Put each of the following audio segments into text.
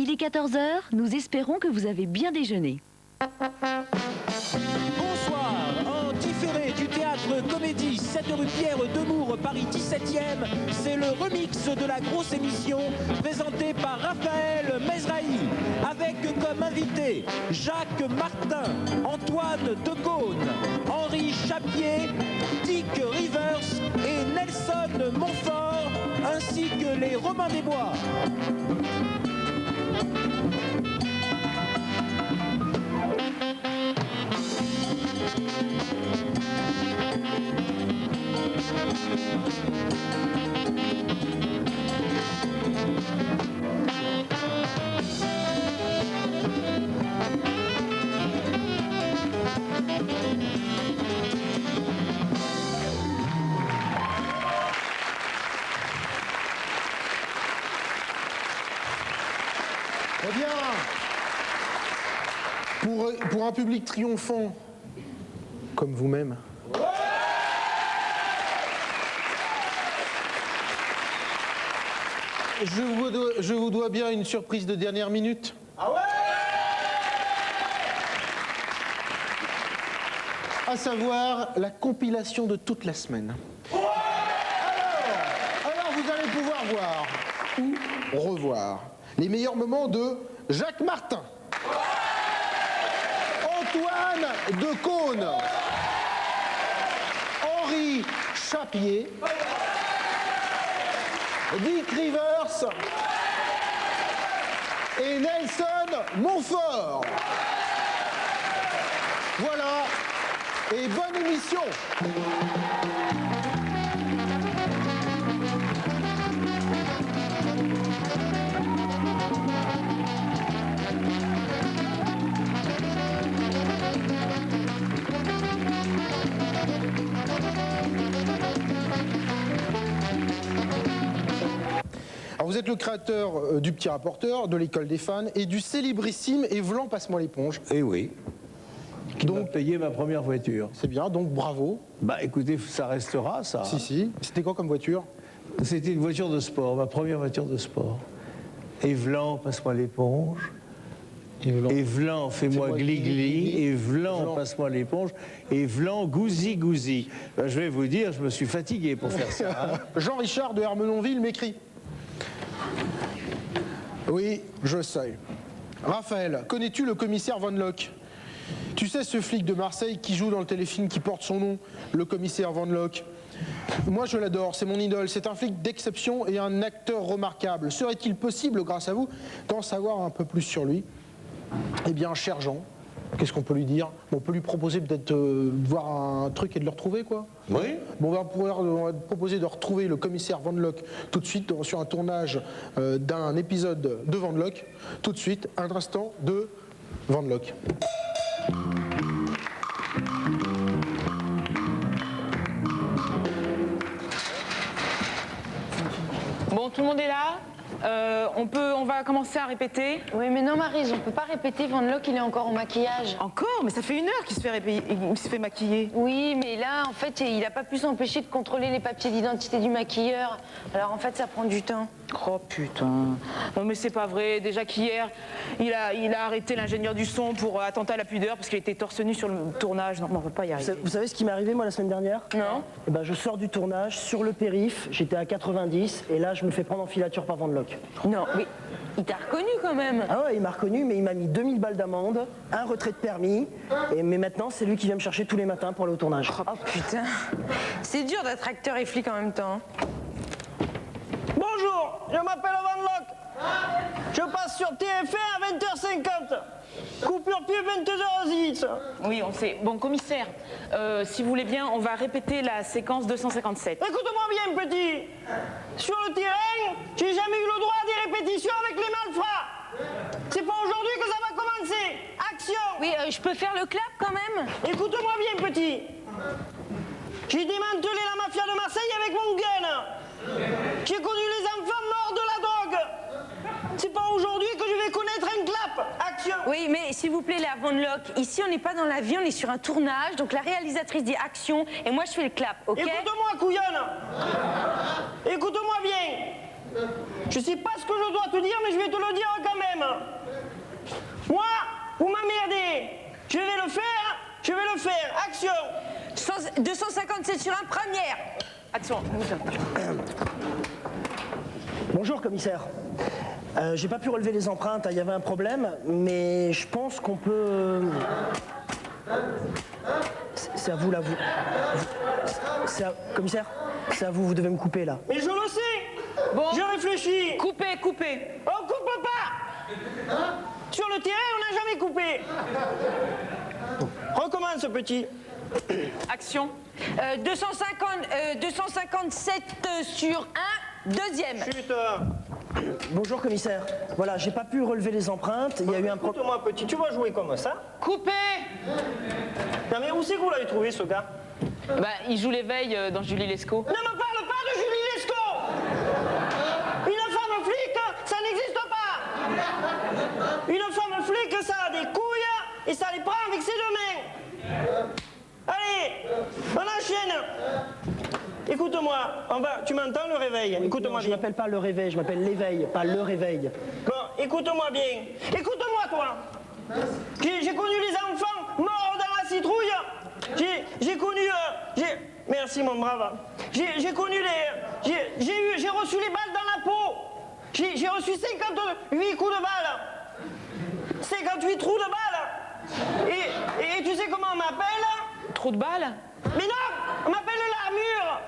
Il est 14 h, nous espérons que vous avez bien déjeuné. Bonsoir, en différé du théâtre Comédie 7 rue Pierre Demours, Paris 17e, c'est le remix de la grosse émission présentée par Raphaël Mesrahi, avec comme invités Jacques Martin, Antoine Decaune, Henri Chapier, Dick Rivers et Nelson Montfort, ainsi que les Robins des Bois. Eh bien, pour un public triomphant comme vous-même, je vous dois bien une surprise de dernière minute. Ah ouais? À savoir la compilation de toute la semaine. Alors vous allez pouvoir voir ou revoir les meilleurs moments de Jacques Martin, Antoine Decaune, Henri Chapier, Dick Rivers et Nelson Montfort. Voilà, et bonne émission. Alors vous êtes le créateur du Petit Rapporteur, de l'École des fans et du célébrissime Evlan Passe-moi l'éponge. Eh oui. Qui m'a payé ma première voiture. C'est bien, donc bravo. Bah écoutez, ça restera ça. Si. C'était quoi comme voiture? C'était une voiture de sport, ma première voiture de sport. Evlan, passe-moi l'éponge. Evlan, fais-moi gli-gli. Evlan, passe-moi l'éponge. Evlan, gousi-gousi. Ben, je vais vous dire, je me suis fatigué pour faire ça. Hein. Jean-Richard de Hermenonville m'écrit. Oui, je sais. Raphaël, connais-tu le commissaire Von Locke? Tu sais ce flic de Marseille qui joue dans le téléfilm qui porte son nom, le commissaire Von Locke? Moi je l'adore, c'est mon idole, c'est un flic d'exception et un acteur remarquable. Serait-il possible, grâce à vous, d'en savoir un peu plus sur lui? Eh bien, cher Jean, qu'est-ce qu'on peut lui dire? On peut lui proposer peut-être de voir un truc et de le retrouver, quoi. Oui. Bon, on va proposer de retrouver le commissaire Von Locke tout de suite sur un tournage d'un épisode de Von Locke. Tout de suite, un instant de Von Locke. Bon, tout le monde est là? On va commencer à répéter. Oui, mais non, Maryse, on peut pas répéter. Van Locke, il est encore au maquillage. Encore? Mais ça fait 1 heure qu'il se fait maquiller. Oui, mais là, en fait, il a pas pu s'empêcher de contrôler les papiers d'identité du maquilleur. Alors, en fait, ça prend du temps. Oh putain. Non mais c'est pas vrai. Déjà qu'hier, il a arrêté l'ingénieur du son pour attentat à la pudeur parce qu'il était torse nu sur le tournage. Non, mais on va pas y arriver. Vous savez ce qui m'est arrivé moi la semaine dernière? Non. Eh ben, je sors du tournage sur le périph', j'étais à 90 et là je me fais prendre en filature par Van Locke. Non, mais il t'a reconnu quand même. Ah ouais, il m'a reconnu mais il m'a mis 2000 balles d'amende, un retrait de permis, mais maintenant c'est lui qui vient me chercher tous les matins pour aller au tournage. Oh putain. C'est dur d'être acteur et flic en même temps. Bonjour, je m'appelle Van Locke. Je passe sur TF1 à 20h50. Coupure pub 22h10. Oui, on sait. Bon, commissaire, si vous voulez bien, on va répéter la séquence 257. Écoute-moi bien, petit. Sur le terrain, j'ai jamais eu le droit à des répétitions avec les malfrats. C'est pas aujourd'hui que ça va commencer. Action. Oui, je peux faire le clap quand même? Écoute-moi bien, petit. J'ai démantelé la mafia de Marseille avec mon gun. J'ai connu les enfants morts de la drogue. C'est pas aujourd'hui que je vais connaître un clap. Action. Oui, mais s'il vous plaît, la Von Locke, ici on n'est pas dans l'avion, on est sur un tournage, donc la réalisatrice dit action et moi je fais le clap, ok? Écoute-moi, couillonne. Écoute-moi bien. Je sais pas ce que je dois te dire, mais je vais te le dire quand même. Moi, vous m'emmerdez. Je vais le faire. Action. 257 sur un, première. Action. Bonjour, commissaire. J'ai pas pu relever les empreintes, il y avait un problème, mais je pense qu'on peut... C'est à vous, là, Commissaire, c'est à vous, vous devez me couper, là. Mais je le sais. Bon. J'ai réfléchi. Coupez. On coupe pas. Sur le terrain, on n'a jamais coupé. Recommence, petit. Action. 257 sur un, deuxième. Chut. Bonjour, commissaire. Voilà, j'ai pas pu relever les empreintes, il y a eu un problème. Écoute-moi, petit, tu vas jouer comme ça? Coupez. Non, mais où c'est que vous l'avez trouvé, ce gars? Bah, il joue l'éveil dans Julie Lescaut. Ne me parle pas de Julie Lescaut. Une femme flic, ça n'existe pas. Une femme flic, ça a des couilles et ça les prend avec ses deux mains. Allez, on enchaîne. Écoute-moi, tu m'entends le réveil? Oui, Écoute-moi non, je bien. m'appelle pas le réveil, je m'appelle l'éveil, pas le réveil. Bon, écoute-moi bien. Écoute-moi, toi. J'ai connu les enfants morts dans la citrouille. J'ai connu... Merci, mon brave. J'ai connu les... J'ai reçu les balles dans la peau. J'ai reçu 58 coups de balle. 58 trous de balle. Et tu sais comment on m'appelle? Trou de balle. Mais non, on m'appelle l'armure.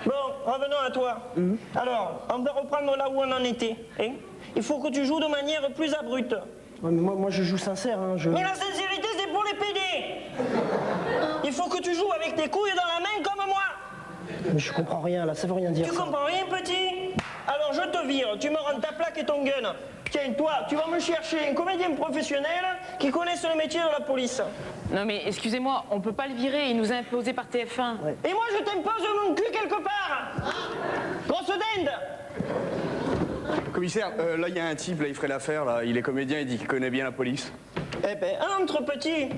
Bon, revenons à toi. Alors, on va reprendre là où on en était. Hein? Il faut que tu joues de manière plus abrupte. Ouais, mais moi je joue sincère, hein, Mais la sincérité, c'est pour les pédés. Il faut que tu joues avec tes couilles dans la main comme moi. Mais je comprends rien là, ça veut rien dire. Tu ça. comprends rien, petit? Alors je te vire, tu me rends ta plaque et ton gun. Tiens, toi, tu vas me chercher un comédien professionnel qui connaisse le métier de la police. Non mais excusez-moi, on peut pas le virer, il nous a imposé par TF1. Ouais. Et moi, je t'impose mon cul quelque part. Grosse dinde. Commissaire, là il y a un type, là il ferait l'affaire, là, il est comédien, il dit qu'il connaît bien la police. Eh ben, entre, petit.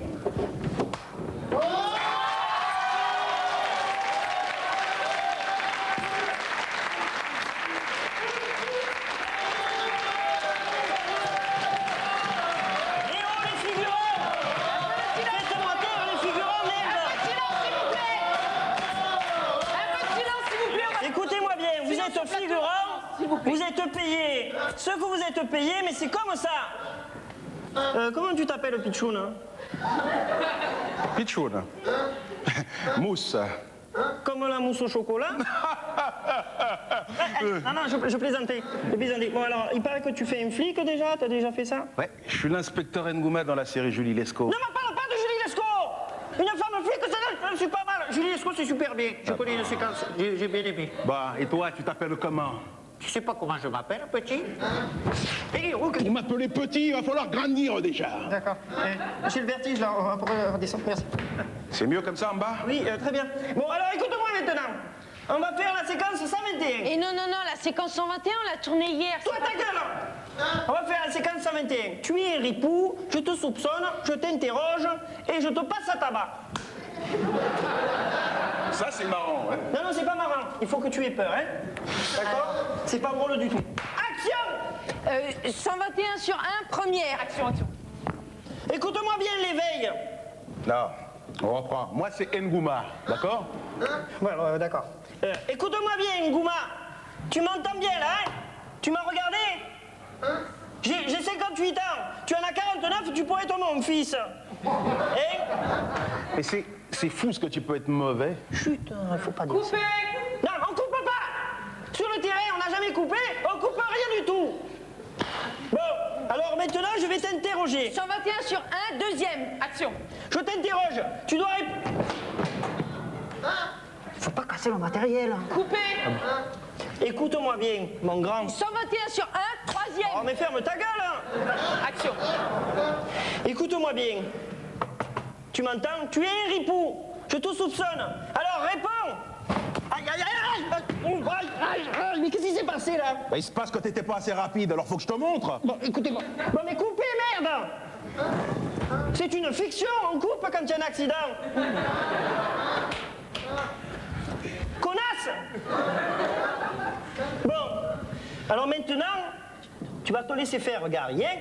Écoutez-moi bien, vous êtes figurant, vous êtes payé. Ce que vous êtes payé, mais c'est comme ça. Comment tu t'appelles, Pichoun? Pichoun. Mousse. Comme la mousse au chocolat? Non, je plaisantais. Bon, alors, il paraît que tu fais un flic déjà, t'as déjà fait ça? Ouais, je suis l'inspecteur Ngouma dans la série Julie Lescaut. Ne me parle pas de Julie Lescaut! Une femme flic, c'est pas mal. Julie Lescaut, c'est super bien. Je connais une séquence, j'ai bien aimé. Bah, et toi, tu t'appelles comment? Tu sais pas comment je m'appelle, petit? Vous m'appelez petit, il va falloir grandir déjà. D'accord. J'ai le vertige, là, on va redescendre. Merci. C'est mieux comme ça en bas? Oui, très bien. Bon, alors écoute-moi maintenant. On va faire la séquence 121. Et non, la séquence 121, on l'a tournée hier. Toi, ta gueule! On va faire la séquence 121. Tu es un ripou, je te soupçonne, je t'interroge et je te passe à tabac. Ça, c'est marrant, hein? Non, c'est pas marrant. Il faut que tu aies peur, hein? D'accord? C'est pas drôle du tout. Action! 121 sur un, première. Action. Écoute-moi bien, l'éveil. Non, on reprend. Moi, c'est Ngouma, d'accord? Voilà, d'accord. Écoute-moi bien, Ngouma. Tu m'entends bien, là, hein? Tu m'as regardé? J'ai 58 ans. Tu en as 49, tu pourrais être mon fils. Hein? Et c'est fou ce que tu peux être mauvais. Chut, faut pas dire ça. Non, on coupe pas. Sur le terrain, on n'a jamais coupé. On coupe rien du tout. Bon, alors maintenant, je vais t'interroger. 121 sur un, deuxième. Action. Je t'interroge. Tu dois Faut pas casser le matériel. Coupez. Écoute-moi bien, mon grand. 121 sur un, troisième. Oh, mais ferme ta gueule. Action. Écoute-moi bien. Tu m'entends? Tu es un ripou. Je te soupçonne. Alors réponds. Aïe, aïe, aïe, aïe. Mais qu'est-ce qui s'est passé là? Bah, il se passe que t'étais pas assez rapide, alors faut que je te montre. Bon, écoutez-moi. Bon, mais coupez, merde. C'est une fiction. On coupe quand il y a un accident. Connasse. Bon. Alors maintenant, tu vas te laisser faire, Gary, hein?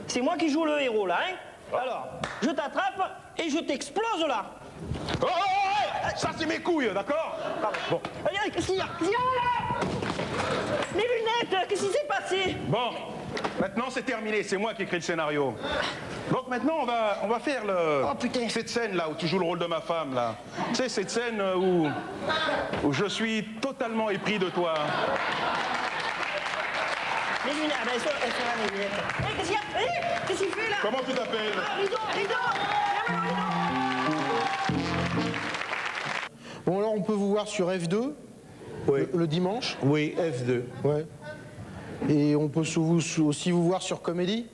C'est moi qui joue le héros, là, hein? Alors, je t'attrape et je t'explose, là. Oh, ça c'est mes couilles, d'accord? Bon. Allez, qu'est-ce qu'il y a? Mes lunettes, qu'est-ce qui s'est passé? Bon, maintenant c'est terminé, c'est moi qui écris le scénario. Donc maintenant on va faire cette scène là où tu joues le rôle de ma femme là. Tu sais, cette scène où je suis totalement épris de toi. Mes lunettes, elles sont là, mes lunettes. Hé, qu'est-ce qu'il y a? Hé, qu'est-ce qu'il fait là? Comment tu t'appelles? Ah, rideau, viens, rideau. Bon, alors on peut vous voir sur F2 Oui. le dimanche. Oui, F2. Ouais. Et on peut aussi vous voir sur Comédie.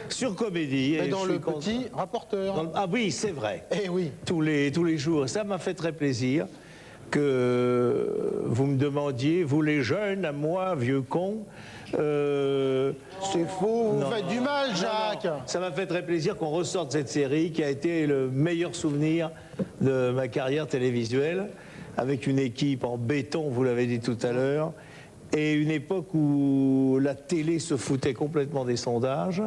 Sur Comédie. Et et dans je le suis content. petit rapporteur. Ah oui, c'est vrai. Eh oui. Tous les jours. Ça m'a fait très plaisir que vous me demandiez, vous les jeunes, à moi, vieux con. C'est faux, vous non, faites non. du mal, Jacques. Non, non. Ça m'a fait très plaisir qu'on ressorte cette série qui a été le meilleur souvenir de ma carrière télévisuelle, avec une équipe en béton, vous l'avez dit tout à l'heure, et une époque où la télé se foutait complètement des sondages.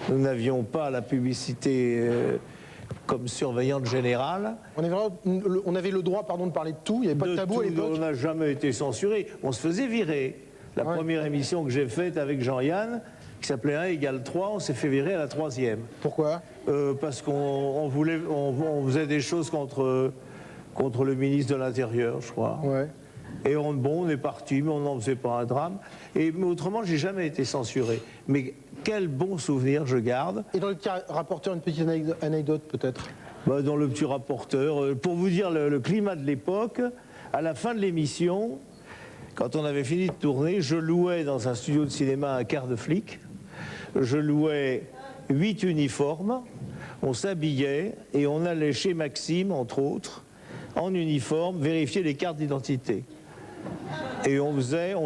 Nous n'avions pas la publicité comme surveillante générale. On avait le droit, pardon, de parler de tout. Il n'y avait pas de tabou à l'époque. On n'a jamais été censuré. On se faisait virer. La première émission que j'ai faite avec Jean-Yann, qui s'appelait 1 égale 3, on s'est fait virer à la 3e. Pourquoi? Parce qu'on faisait des choses contre le ministre de l'Intérieur, je crois. Ouais. Et on est parti, mais on n'en faisait pas un drame. Mais autrement, j'ai jamais été censuré. Mais quel bon souvenir je garde. Et dans le petit rapporteur, une petite anecdote peut-être? Dans le petit rapporteur, pour vous dire le climat de l'époque, à la fin de l'émission, quand on avait fini de tourner, je louais dans un studio de cinéma un quart de flic, je louais 8 uniformes, on s'habillait et on allait chez Maxime, entre autres, en uniforme, vérifier les cartes d'identité. Et on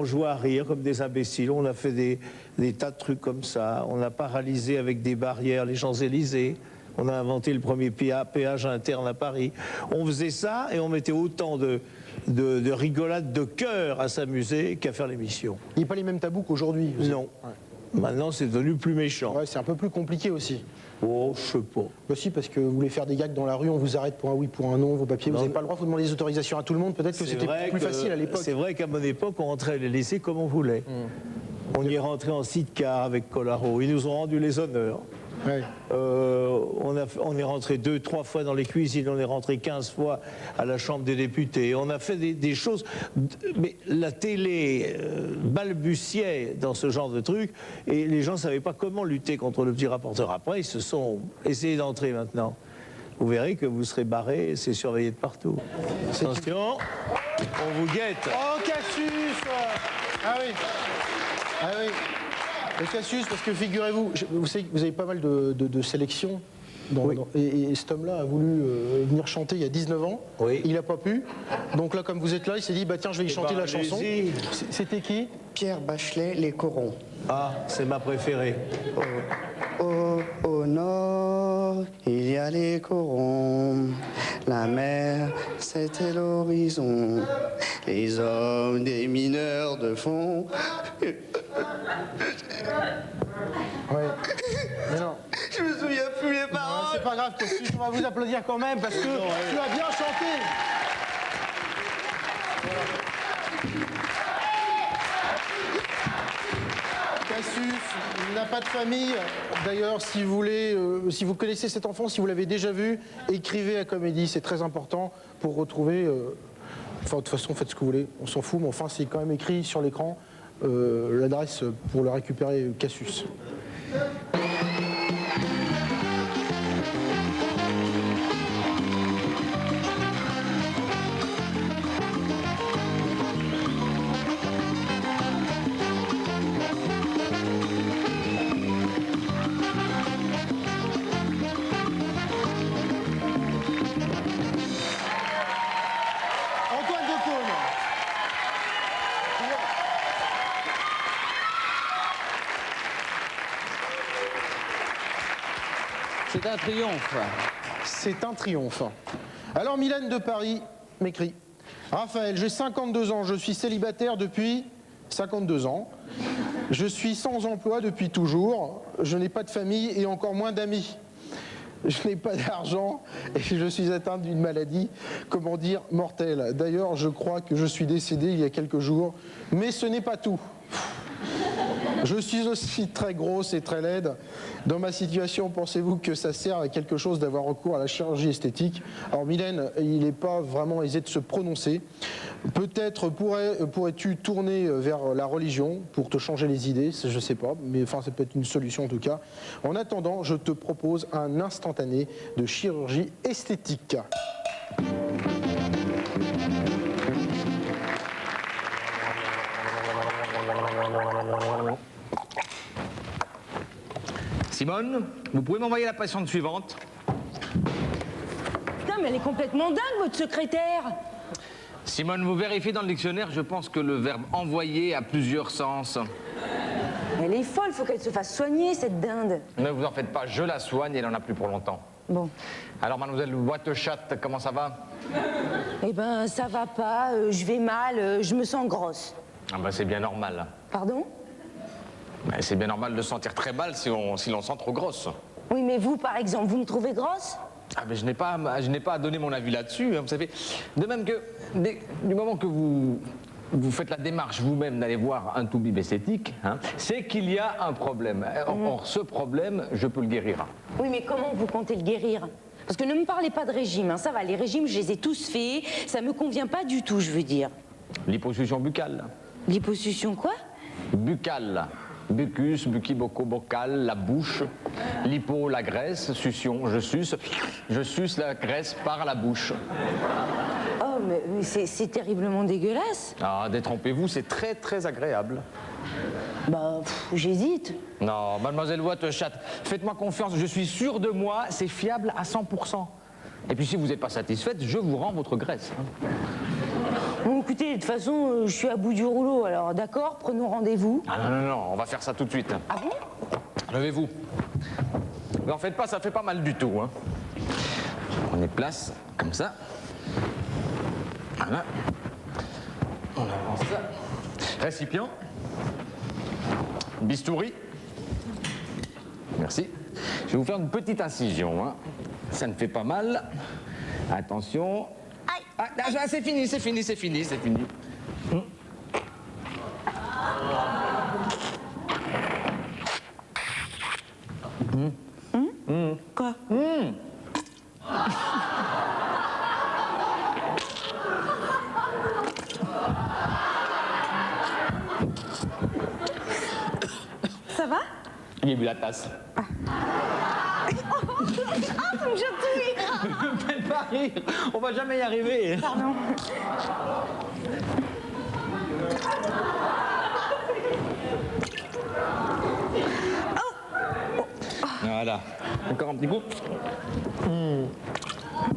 jouait à rire comme des imbéciles, on a fait des tas de trucs comme ça, on a paralysé avec des barrières les Champs-Élysées, on a inventé le premier péage interne à Paris. On faisait ça et on mettait autant de rigolades de cœur à s'amuser qu'à faire l'émission. Il n'y a pas les mêmes tabous qu'aujourd'hui. Non. Ouais. Maintenant, c'est devenu plus méchant. Ouais, c'est un peu plus compliqué aussi. Oh, je sais pas. Aussi parce que vous voulez faire des gags dans la rue, on vous arrête pour un oui, pour un non, vos papiers, vous n'avez pas le droit, vous demandez des autorisations à tout le monde, peut-être que c'était plus facile à l'époque. C'est vrai qu'à mon époque, on rentrait à l'Élysée comme on voulait. On y est rentré en sidecar avec Collaro, ils nous ont rendu les honneurs. Ouais. On est rentré 2-3 fois dans les cuisines, on est rentré 15 fois à la Chambre des députés. On a fait des choses, mais la télé balbutiait dans ce genre de trucs et les gens ne savaient pas comment lutter contre le petit rapporteur. Après, ils se sont essayés d'entrer maintenant. Vous verrez que vous serez barré et c'est surveillé de partout. Attention, on vous guette. Oh, Cassius! Ah oui. Ah oui. Le Cassius, parce que figurez-vous, vous savez que vous avez pas mal de sélections. Et cet homme-là a voulu venir chanter il y a 19 ans. Oui. Il n'a pas pu. Donc là, comme vous êtes là, il s'est dit, bah tiens, je vais y chanter la chanson. C'était qui? Pierre Bachelet, Les Corons. Ah, c'est ma préférée. Au nord, il y a les corons. La mer, c'était l'horizon. Les hommes des mineurs de fond. Ouais. Mais non. Je me souviens plus les paroles. C'est pas grave, Cassius, on va vous applaudir quand même parce que tu as bien chanté. Cassius n'a pas de famille. D'ailleurs, si vous voulez, si vous connaissez cet enfant, si vous l'avez déjà vu, écrivez à Comédie, c'est très important pour retrouver. Enfin, de toute façon, faites ce que vous voulez, on s'en fout, mais enfin, c'est quand même écrit sur l'écran l'adresse pour le récupérer, Cassius. C'est un triomphe. C'est un triomphe. Alors Mylène de Paris m'écrit: Raphaël, j'ai 52 ans, je suis célibataire depuis 52 ans. Je suis sans emploi depuis toujours. Je n'ai pas de famille et encore moins d'amis. Je n'ai pas d'argent et je suis atteint d'une maladie, comment dire, mortelle. D'ailleurs, je crois que je suis décédé il y a quelques jours. Mais ce n'est pas tout. Je suis aussi très grosse et très laide. Dans ma situation, pensez-vous que ça sert à quelque chose d'avoir recours à la chirurgie esthétique? Alors Mylène, il n'est pas vraiment aisé de se prononcer. Peut-être pourrais-tu tourner vers la religion pour te changer les idées, je ne sais pas, mais enfin ça peut être une solution en tout cas. En attendant, je te propose un instantané de chirurgie esthétique. Simone, vous pouvez m'envoyer la patiente suivante? Putain, mais elle est complètement dingue, votre secrétaire. Simone, vous vérifiez dans le dictionnaire, je pense que le verbe envoyer a plusieurs sens. Elle est folle, faut qu'elle se fasse soigner, cette dinde. Ne vous en faites pas, je la soigne, elle en a plus pour longtemps. Bon. Alors, mademoiselle Boîte-Chatte, comment ça va? Eh ben, ça va pas, je vais mal, je me sens grosse. Ah ben, c'est bien normal. Pardon? Ben, c'est bien normal de se sentir très mal si l'on sent trop grosse. Oui, mais vous, par exemple, vous me trouvez grosse? Ah ben, je n'ai pas à donner mon avis là-dessus, hein, vous savez. De même que, du moment que vous faites la démarche vous-même d'aller voir un toubib esthétique, hein, c'est qu'il y a un problème. Or, ce problème, je peux le guérir. Oui, mais comment vous comptez le guérir? Parce que ne me parlez pas de régime, hein, ça va, les régimes, je les ai tous faits, ça me convient pas du tout, je veux dire. Liposuction buccale. Liposuction quoi? Buccale. Buccus, bucci-boco, bocal, la bouche. Lipo, la graisse. Succion, je suce la graisse par la bouche. Oh, mais c'est terriblement dégueulasse. Ah, détrompez-vous, c'est très très agréable. Bah, j'hésite. Non, mademoiselle Boîte-Chatte, faites-moi confiance, je suis sûr de moi, c'est fiable à 100%. Et puis si vous n'êtes pas satisfaite, je vous rends votre graisse. Bon, écoutez, de toute façon, je suis à bout du rouleau, alors d'accord, prenons rendez-vous. Ah non, non, non, on va faire ça tout de suite. Ah bon? Levez-vous. Mais en faites pas, ça fait pas mal du tout. Hein. On est place, comme ça. Voilà. On avance ça. Récipient. Bistouri. Merci. Je vais vous faire une petite incision. Hein. Ça ne fait pas mal. Attention. Ah, c'est fini, c'est fini, c'est fini, c'est fini. Quoi? Ça va? Il a bu la tasse. Ah, ça me chatouille. Ne faites pas rire, on va jamais y arriver. Pardon. Voilà. Encore un petit coup.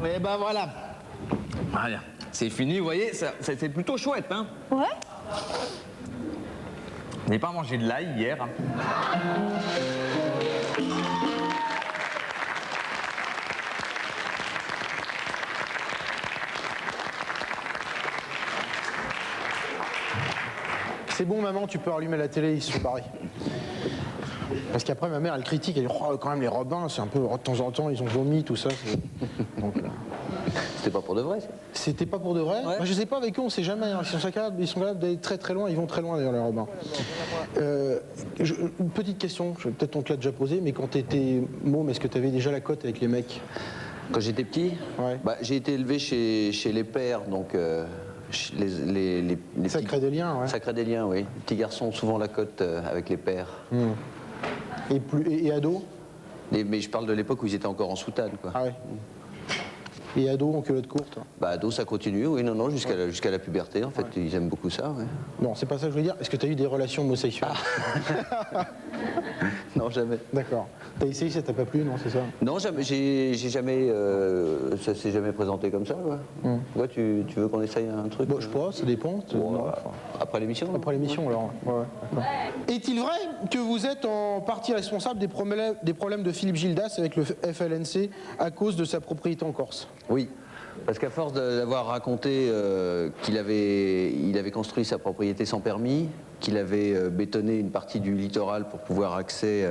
Et ben voilà. Voilà. C'est fini, vous voyez, c'est plutôt chouette, hein? Ouais. Je n'ai pas mangé de l'ail hier. Hein. C'est bon maman, tu peux allumer la télé, ils se pareil. Parce qu'après ma mère elle critique, elle dit oh, quand même les Robins, c'est un peu de temps en temps ils ont vomi tout ça. Donc, c'était pas pour de vrai ça? C'était pas pour de vrai. Ouais. Moi, je sais pas avec eux, on sait jamais. Hein. Ils sont capables d'aller très très loin, ils vont très loin d'ailleurs les Robins. Une petite question, peut-être on te l'a déjà posé, mais quand t'étais môme, est-ce que t'avais déjà la cote avec les mecs? Quand j'étais petit, ouais. Bah, j'ai été élevé chez les pères, donc les ça crée des liens, ouais. Ça crée des liens, oui. Les petits garçons ont souvent la cote avec les pères. Et ados? Mais je parle de l'époque où ils étaient encore en soutane, quoi. Ah ouais. Et ados en culotte courte? Bah ados ça continue, oui, non, jusqu'à la puberté, en fait, ils aiment beaucoup ça, ouais. Non, c'est pas ça que je veux dire. Est-ce que tu as eu des relations homosexuelles? Non, jamais. D'accord. T'as essayé, ça t'a pas plu, non, c'est ça? Non, jamais, j'ai jamais, ça s'est jamais présenté comme ça, ouais. Ouais, tu veux qu'on essaye un truc? Bon, je sais pas, ça dépend. Après l'émission? Après l'émission, alors. Ouais, d'accord. Est-il vrai que vous êtes en partie responsable des problèmes de Philippe Gildas avec le FLNC à cause de sa propriété en Corse? Oui, parce qu'à force d'avoir raconté qu'il avait construit sa propriété sans permis, qu'il avait bétonné une partie du littoral pour pouvoir accès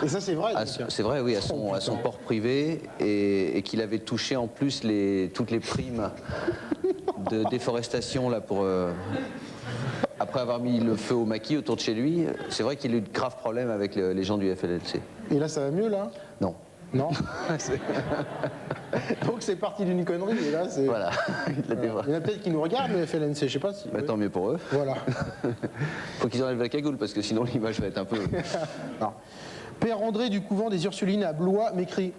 Et ça, c'est vrai. c'est vrai, oui, à son port privé, et qu'il avait touché en plus toutes les primes de déforestation là pour après avoir mis le feu au maquis autour de chez lui. C'est vrai qu'il a eu de graves problèmes avec les gens du FLNC. Et là, ça va mieux, là? Non. Non. Donc c'est parti d'une connerie, et là c'est... Voilà. Il y en a peut-être qui nous regardent, le FLNC, je sais pas si... Bah, tant mieux pour eux. Voilà. Faut qu'ils enlèvent la cagoule, parce que sinon l'image va être un peu... Non. Père André du couvent des Ursulines à Blois m'écrit: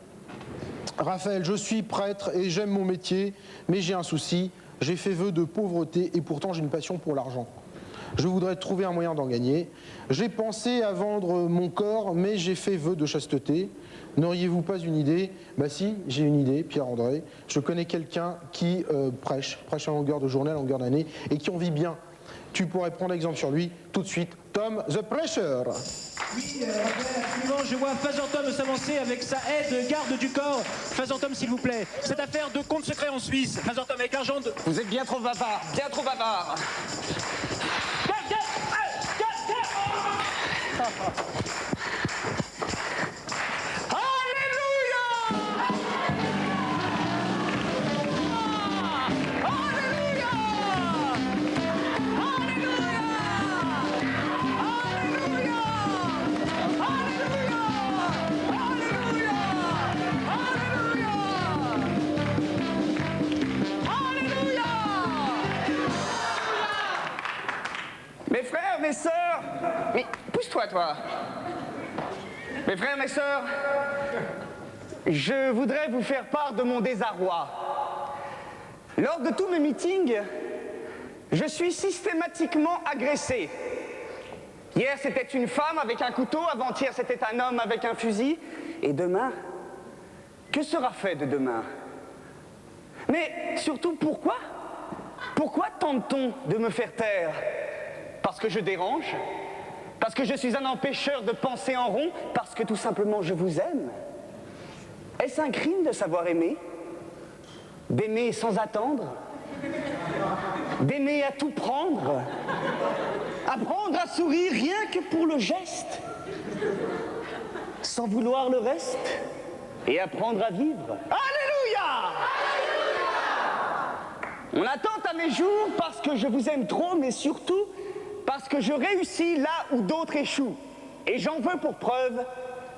Raphaël, je suis prêtre et j'aime mon métier, mais j'ai un souci. J'ai fait vœu de pauvreté et pourtant j'ai une passion pour l'argent. Je voudrais trouver un moyen d'en gagner. J'ai pensé à vendre mon corps, mais j'ai fait vœu de chasteté. N'auriez-vous pas une idée? Bah si, j'ai une idée, Pierre-André. Je connais quelqu'un qui prêche à longueur de journée, à longueur d'année, et qui en vit bien. Tu pourrais prendre exemple sur lui tout de suite. Tom the Preacher. Oui, absolument, je vois Father Tom s'avancer avec sa aide garde du corps. Father Tom, s'il vous plaît. Cette affaire de compte secret en Suisse. Father Tom avec l'argent de... Vous êtes bien trop bavard, bien trop bavard. Mes frères, mes sœurs, mais pousse-toi, toi. Mes frères, mes sœurs, je voudrais vous faire part de mon désarroi. Lors de tous mes meetings, je suis systématiquement agressé. Hier, c'était une femme avec un couteau, avant-hier, c'était un homme avec un fusil. Et demain, que sera fait de demain? Mais surtout, pourquoi? Pourquoi tente-t-on de me faire taire? Parce que je dérange? Parce que je suis un empêcheur de penser en rond? Parce que tout simplement je vous aime? Est-ce un crime de savoir aimer? D'aimer sans attendre? D'aimer à tout prendre? Apprendre à sourire rien que pour le geste? Sans vouloir le reste? Et apprendre à vivre? Alléluia! On attend à mes jours parce que je vous aime trop, mais surtout parce que je réussis là où d'autres échouent. Et j'en veux pour preuve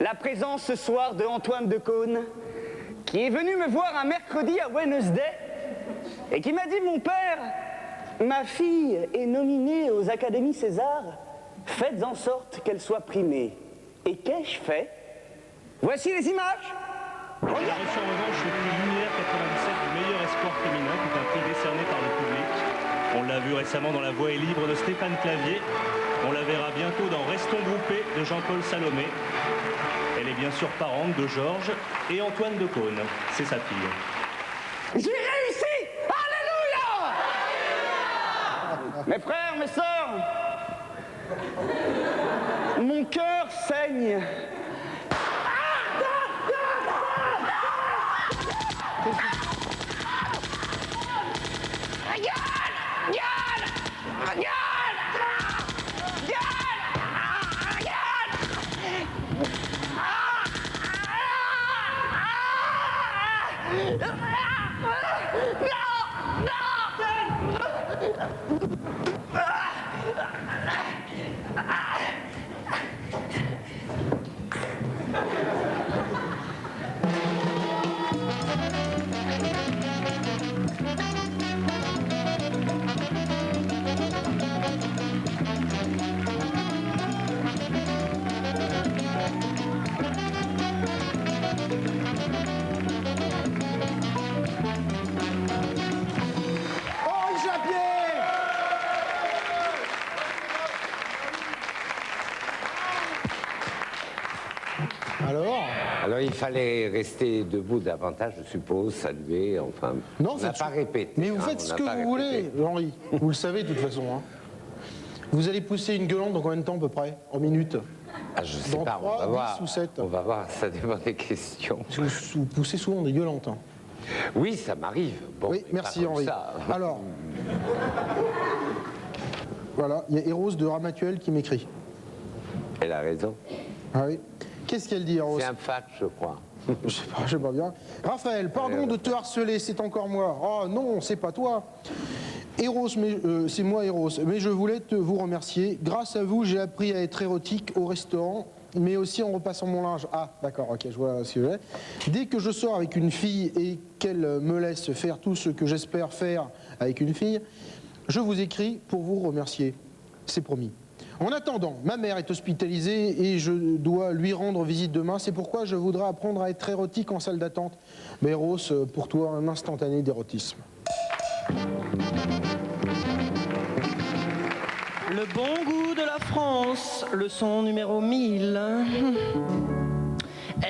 la présence ce soir de Antoine de Caunes, qui est venu me voir un mercredi à Wednesday et qui m'a dit: mon père, ma fille est nominée aux Académies César, faites en sorte qu'elle soit primée. Et qu'ai-je fait? Voici les images. Il a reçu en revanche le prix Lumière 97 du meilleur espoir féminin, qui est un prix décerné par le public. On l'a vu récemment dans La Voix est libre de Stéphane Clavier. On la verra bientôt dans Restons groupés de Jean-Paul Salomé. Elle est bien sûr parente de Georges et Antoine de Caunes. C'est sa fille. J'ai réussi! Alléluia! Mes frères, mes sœurs, mon cœur saigne. Alors il fallait rester debout davantage, je suppose, saluer, enfin. Non, on n'a pas répété. Mais vous faites ce que vous voulez, Henri. Vous le savez de toute façon. Hein. Vous allez pousser une gueulante dans combien de temps à peu près? En minutes? Je sais dans pas, 3, on va 10 voir. ou 7? On va voir, ça dépend des questions. Vous poussez souvent des gueulantes. Hein. Oui, ça m'arrive. Bon, oui, merci Henri. Alors, Voilà, il y a Eros de Ramatuel qui m'écrit. Elle a raison. Ah oui. Qu'est-ce qu'elle dit, Eros? C'est un fax, je crois. Je sais pas bien. Raphaël, pardon de te harceler, c'est encore moi. Oh non, c'est pas toi. Eros, c'est moi Eros, mais je voulais vous remercier. Grâce à vous, j'ai appris à être érotique au restaurant, mais aussi en repassant mon linge. Ah, d'accord, ok, je vois ce que j'ai. Dès que je sors avec une fille et qu'elle me laisse faire tout ce que j'espère faire avec une fille, je vous écris pour vous remercier. C'est promis. En attendant, ma mère est hospitalisée et je dois lui rendre visite demain. C'est pourquoi je voudrais apprendre à être érotique en salle d'attente. Mais Eros, pour toi, un instantané d'érotisme. Le bon goût de la France, leçon numéro 1000.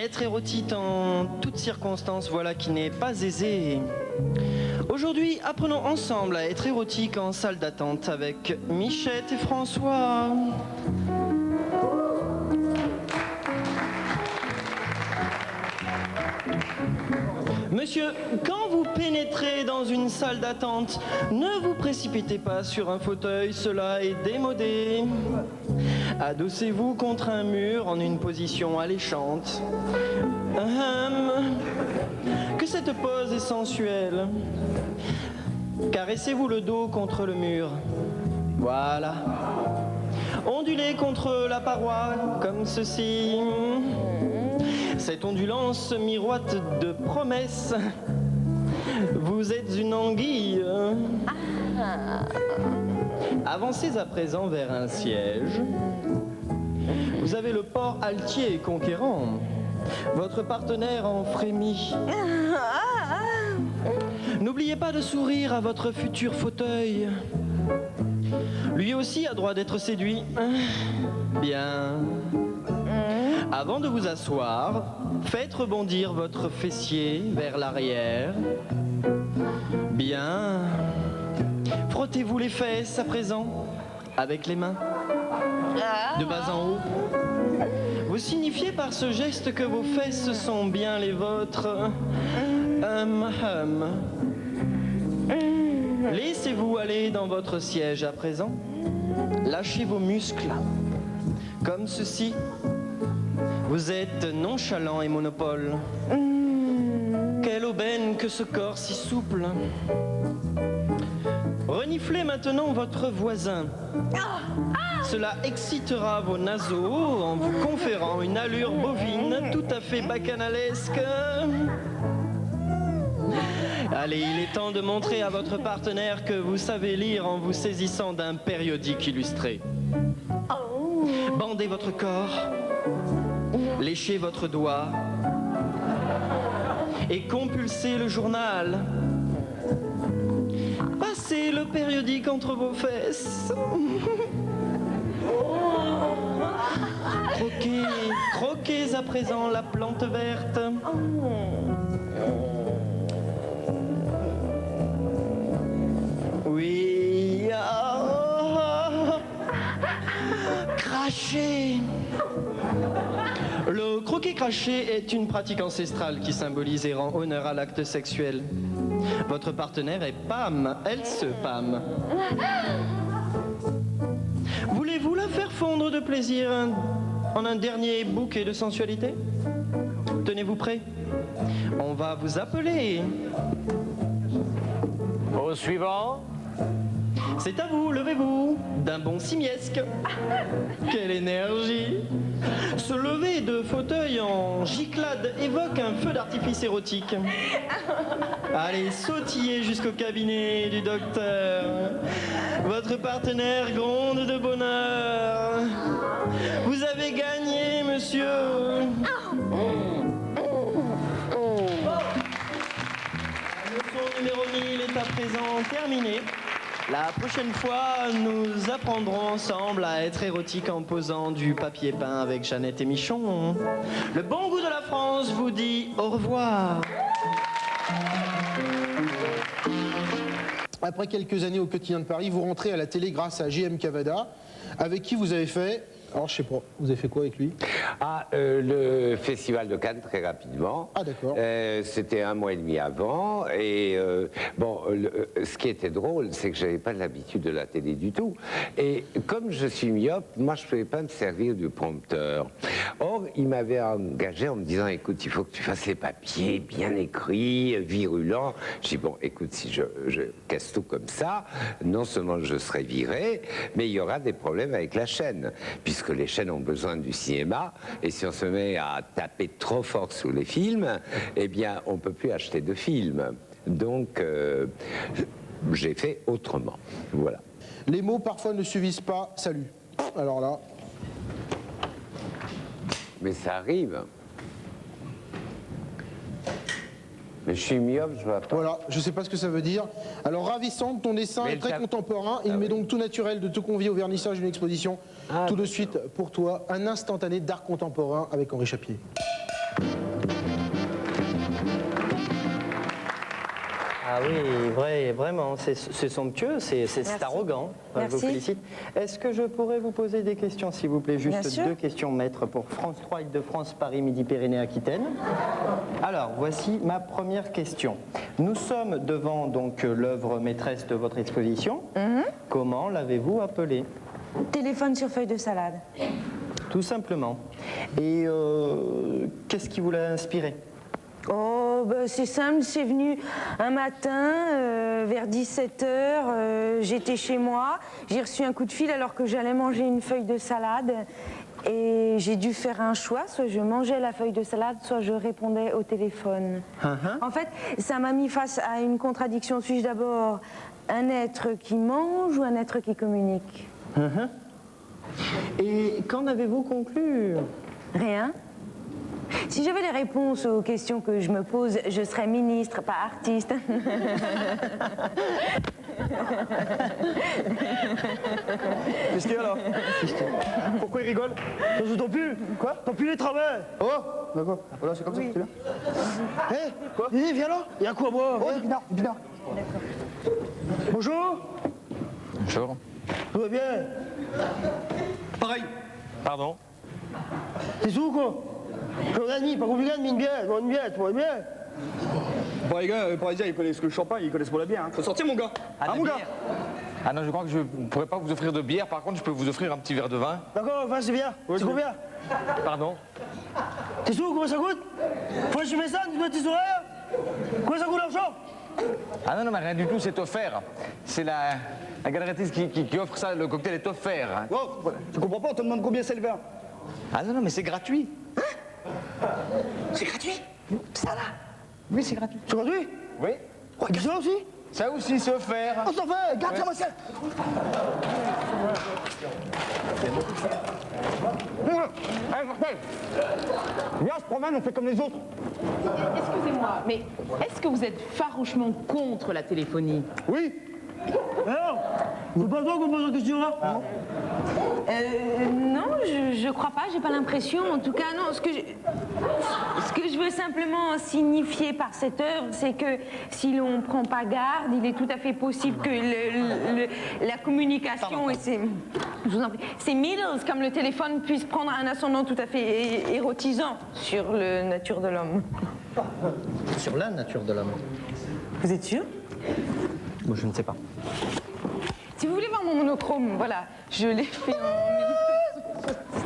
Être érotique en toutes circonstances, voilà qui n'est pas aisé. Aujourd'hui, apprenons ensemble à être érotique en salle d'attente avec Michette et François. Monsieur, quand vous pénétrez dans une salle d'attente, ne vous précipitez pas sur un fauteuil, cela est démodé. Adossez-vous contre un mur en une position alléchante. Que cette pose est sensuelle. Caressez-vous le dos contre le mur. Voilà. Ondulez contre la paroi, comme ceci. Cette ondulance miroite de promesses. Vous êtes une anguille. Avancez à présent vers un siège. Vous avez le port altier et conquérant. Votre partenaire en frémit. N'oubliez pas de sourire à votre futur fauteuil. Lui aussi a droit d'être séduit. Bien. Avant de vous asseoir, faites rebondir votre fessier vers l'arrière. Bien. Frottez-vous les fesses à présent, avec les mains, de bas en haut. Vous signifiez par ce geste que vos fesses sont bien les vôtres. Laissez-vous aller dans votre siège à présent. Lâchez vos muscles, comme ceci. Vous êtes nonchalant et monopole. Quelle aubaine que ce corps si souple. Reniflez maintenant votre voisin. Cela excitera vos naseaux en vous conférant une allure bovine tout à fait bacchanalesque. Allez, il est temps de montrer à votre partenaire que vous savez lire en vous saisissant d'un périodique illustré. Bandez votre corps. Léchez votre doigt et compulsez le journal. Passez le périodique entre vos fesses. Croquez à présent la plante verte. Oui. Crachez. Le croquet-craché est une pratique ancestrale qui symbolise et rend honneur à l'acte sexuel. Votre partenaire est Pam, elle se Pam. Voulez-vous la faire fondre de plaisir en un dernier bouquet de sensualité? Tenez-vous prêt. On va vous appeler. Au suivant. C'est à vous, levez-vous, d'un bond simiesque. Quelle énergie! Se lever de fauteuil en giclade évoque un feu d'artifice érotique. Allez, sautillez jusqu'au cabinet du docteur. Votre partenaire gronde de bonheur. Vous avez gagné, monsieur. La leçon numéro 1000 est à présent terminée. La prochaine fois, nous apprendrons ensemble à être érotique en posant du papier peint avec Jeannette et Michon. Le bon goût de la France vous dit au revoir. Après quelques années au quotidien de Paris, vous rentrez à la télé grâce à J.M. Cavada, avec qui vous avez fait Alors, je sais pas, vous avez fait quoi avec lui? Ah, le Festival de Cannes, très rapidement. Ah, d'accord. C'était 1 mois et demi avant. Et bon, ce qui était drôle, c'est que j'avais pas l'habitude de la télé du tout. Et comme je suis myope, moi, je ne pouvais pas me servir du prompteur. Or, il m'avait engagé en me disant, écoute, il faut que tu fasses les papiers bien écrits, virulents. Je dis, bon, écoute, si je casse tout comme ça, non seulement je serai viré, mais il y aura des problèmes avec la chaîne, puisque les chaînes ont besoin du cinéma, et si on se met à taper trop fort sous les films, eh bien, on ne peut plus acheter de films. Donc, j'ai fait autrement. Voilà. Les mots, parfois, ne suffisent pas. Salut. Alors là... Mais ça arrive. Mais je suis myope, je vois pas. Voilà, je sais pas ce que ça veut dire. Alors, ravissante, ton dessin est très contemporain. Il m'est donc tout naturel de te convier au vernissage d'une exposition. Tout de suite, pour toi, un instantané d'art contemporain avec Henri Chapier. Ah oui, vraiment, c'est somptueux, c'est arrogant. Je vous félicite. Est-ce que je pourrais vous poser des questions, s'il vous plaît? Juste 2 questions, maître, pour France 3, Île-de-France, Paris, Midi-Pyrénées-Aquitaine. Alors, voici ma première question. Nous sommes devant donc l'œuvre maîtresse de votre exposition. Comment l'avez-vous appelée? Téléphone sur feuille de salade. Tout simplement. Et qu'est-ce qui vous l'a inspiré? Oh, bah, c'est simple, c'est venu un matin, vers 17h, j'étais chez moi, j'ai reçu un coup de fil alors que j'allais manger une feuille de salade et j'ai dû faire un choix, soit je mangeais la feuille de salade, soit je répondais au téléphone. En fait, ça m'a mis face à une contradiction. Suis-je d'abord un être qui mange ou un être qui communique? Et qu'en avez-vous conclu? Rien. Si j'avais les réponses aux questions que je me pose, je serais ministre, pas artiste. Qu'est-ce qu'il y a là? Pourquoi il rigole? Je t'en plus. Quoi? T'en plus les travaux. Oh, d'accord. Voilà, c'est comme ça, c'est bien. Hé, quoi? Viens là. Il y a quoi à boire? Oh, du pinard, du pinard. Bonjour. Bonjour. Tout va bien? Pareil. Pardon? T'es sous quoi? J'en ai mis, pas compliqué, mine bien, tu vois bien. Bon les gars, les Parisiens ils connaissent que le champagne, ils connaissent pas la bière. Hein. Faut sortir mon gars. Mon gars. Ah non, je crois que je ne pourrais pas vous offrir de bière, par contre je peux vous offrir un petit verre de vin. D'accord, enfin c'est bien. C'est combien? Pardon? T'es sous, comment ça coûte? Faut que je mets ça, tu dois tes horaires? Combien ça coûte l'argent? Ah non, non, mais rien du tout, c'est offert. C'est la galerie qui offre ça, le cocktail est offert. Oh, tu comprends pas, on te demande combien c'est le verre? Ah non, non, mais c'est gratuit. C'est gratuit? Ça là? Oui, c'est gratuit. C'est gratuit? Oui. Oh, ça aussi? Ça aussi, c'est offert. On s'en fait, garde ça, Marcel. Allez, Marcel. Viens, on se promène, on fait comme les autres. Excusez-moi, mais est-ce que vous êtes farouchement contre la téléphonie? Oui. Alors, c'est pas toi qu'on pose la question là? Non, je crois pas, j'ai pas l'impression. En tout cas, non, ce que je veux simplement signifier par cette œuvre, c'est que si l'on prend pas garde, il est tout à fait possible que la communication et ces middles, comme le téléphone, puissent prendre un ascendant tout à fait érotisant sur la nature de l'homme. Sur la nature de l'homme. Vous êtes sûr? Moi, je ne sais pas. Si vous voulez voir mon monochrome, voilà, je l'ai fait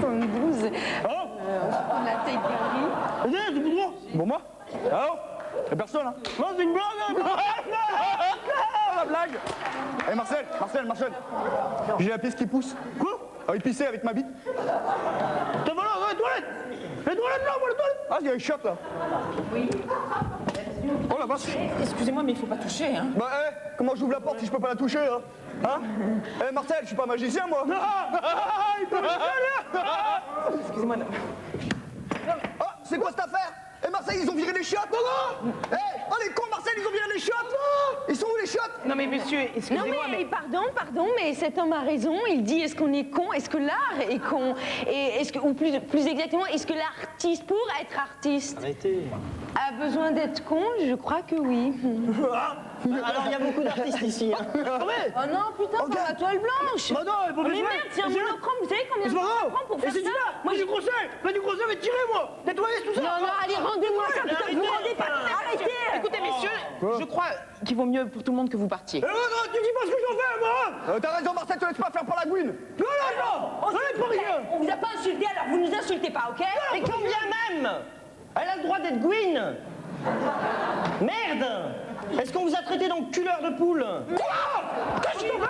en 1972. La taille galerie. Allez, tu peux droit. Bon, moi? Alors? Y'a personne, hein? Non, c'est une blague! La blague! Eh, Marcel. J'ai la pièce qui pousse. Quoi? Ah, il pissait avec ma bite. T'as voilà, les toilettes! Les toilettes là, les toilettes! Ah, il y a une chatte là. Oui. Oh la vache! Excusez-moi, mais il faut pas toucher, hein. Bah, comment j'ouvre la porte si je peux pas la toucher, là? Hein? Marcel, je suis pas magicien, moi! Il peut Excusez-moi. Oh, c'est quoi cette affaire? Marseille, ils ont viré les chiottes! Non! Oh, les cons, Marseille, ils ont viré les chiottes! Ils sont où les chiottes? Non, mais monsieur, excusez-moi, non, mais pardon, mais cet homme a raison. Il dit, est-ce qu'on est con? Est-ce que l'art est con? Et est-ce que, ou plus exactement, est-ce que l'artiste, pour être artiste, a besoin d'être con? Je crois que oui. Alors il y a beaucoup d'artistes ici. Hein. Oh non, putain, c'est la toile blanche. Bah non, elle peut Oh, mais merde, c'est un monochrome, vous savez combien de temps ça prend pour faire ça? Moi du grosset, mais tirer moi. Nettoyer tout ça. Non, allez, rendez-moi ça, putain, vous rendez pas. Arrêtez. Écoutez, messieurs, je crois qu'il vaut mieux pour tout le monde que vous partiez. Non, tu dis pas ce que j'en fais, moi. T'as raison, Marcel, te laisse pas faire pour la gouine. Non, on est pas rien. On vous a pas insulté, alors vous nous insultez pas, ok? Et quand bien même, elle a le droit d'être gouine. Merde. Est-ce qu'on vous a traité d'enculeur de poule? Quoi? Qu'est-ce qu'on fait?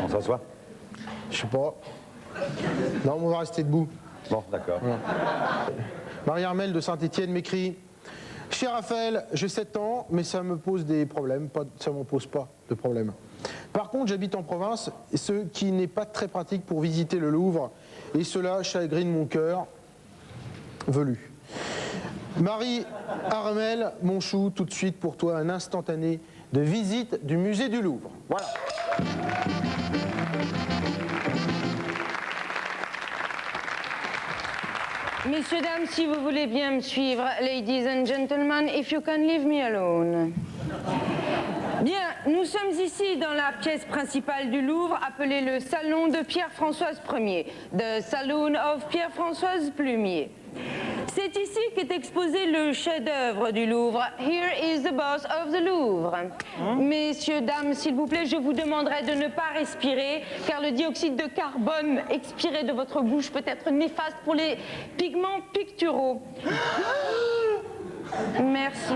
On s'assoit? Je sais pas. Non, on va rester debout. Bon, d'accord. Voilà. Marie-Armelle de Saint-Étienne m'écrit: Cher Raphaël, j'ai 7 ans, mais ça me pose des problèmes. Ça ne me pose pas de problème. Par contre, j'habite en province, ce qui n'est pas très pratique pour visiter le Louvre, et cela chagrine mon cœur velu. Marie-Armelle, mon chou, tout de suite pour toi, un instantané de visite du musée du Louvre. Voilà. Messieurs, dames, si vous voulez bien me suivre, ladies and gentlemen, if you can leave me alone. Bien, nous sommes ici dans la pièce principale du Louvre, appelée le Salon de Pierre-Françoise Ier, The Saloon of Pierre-Françoise Plumier. C'est ici qu'est exposé le chef-d'œuvre du Louvre. Here is the boss of the Louvre. Messieurs, dames, s'il vous plaît, je vous demanderai de ne pas respirer, car le dioxyde de carbone expiré de votre bouche peut être néfaste pour les pigments picturaux. Merci.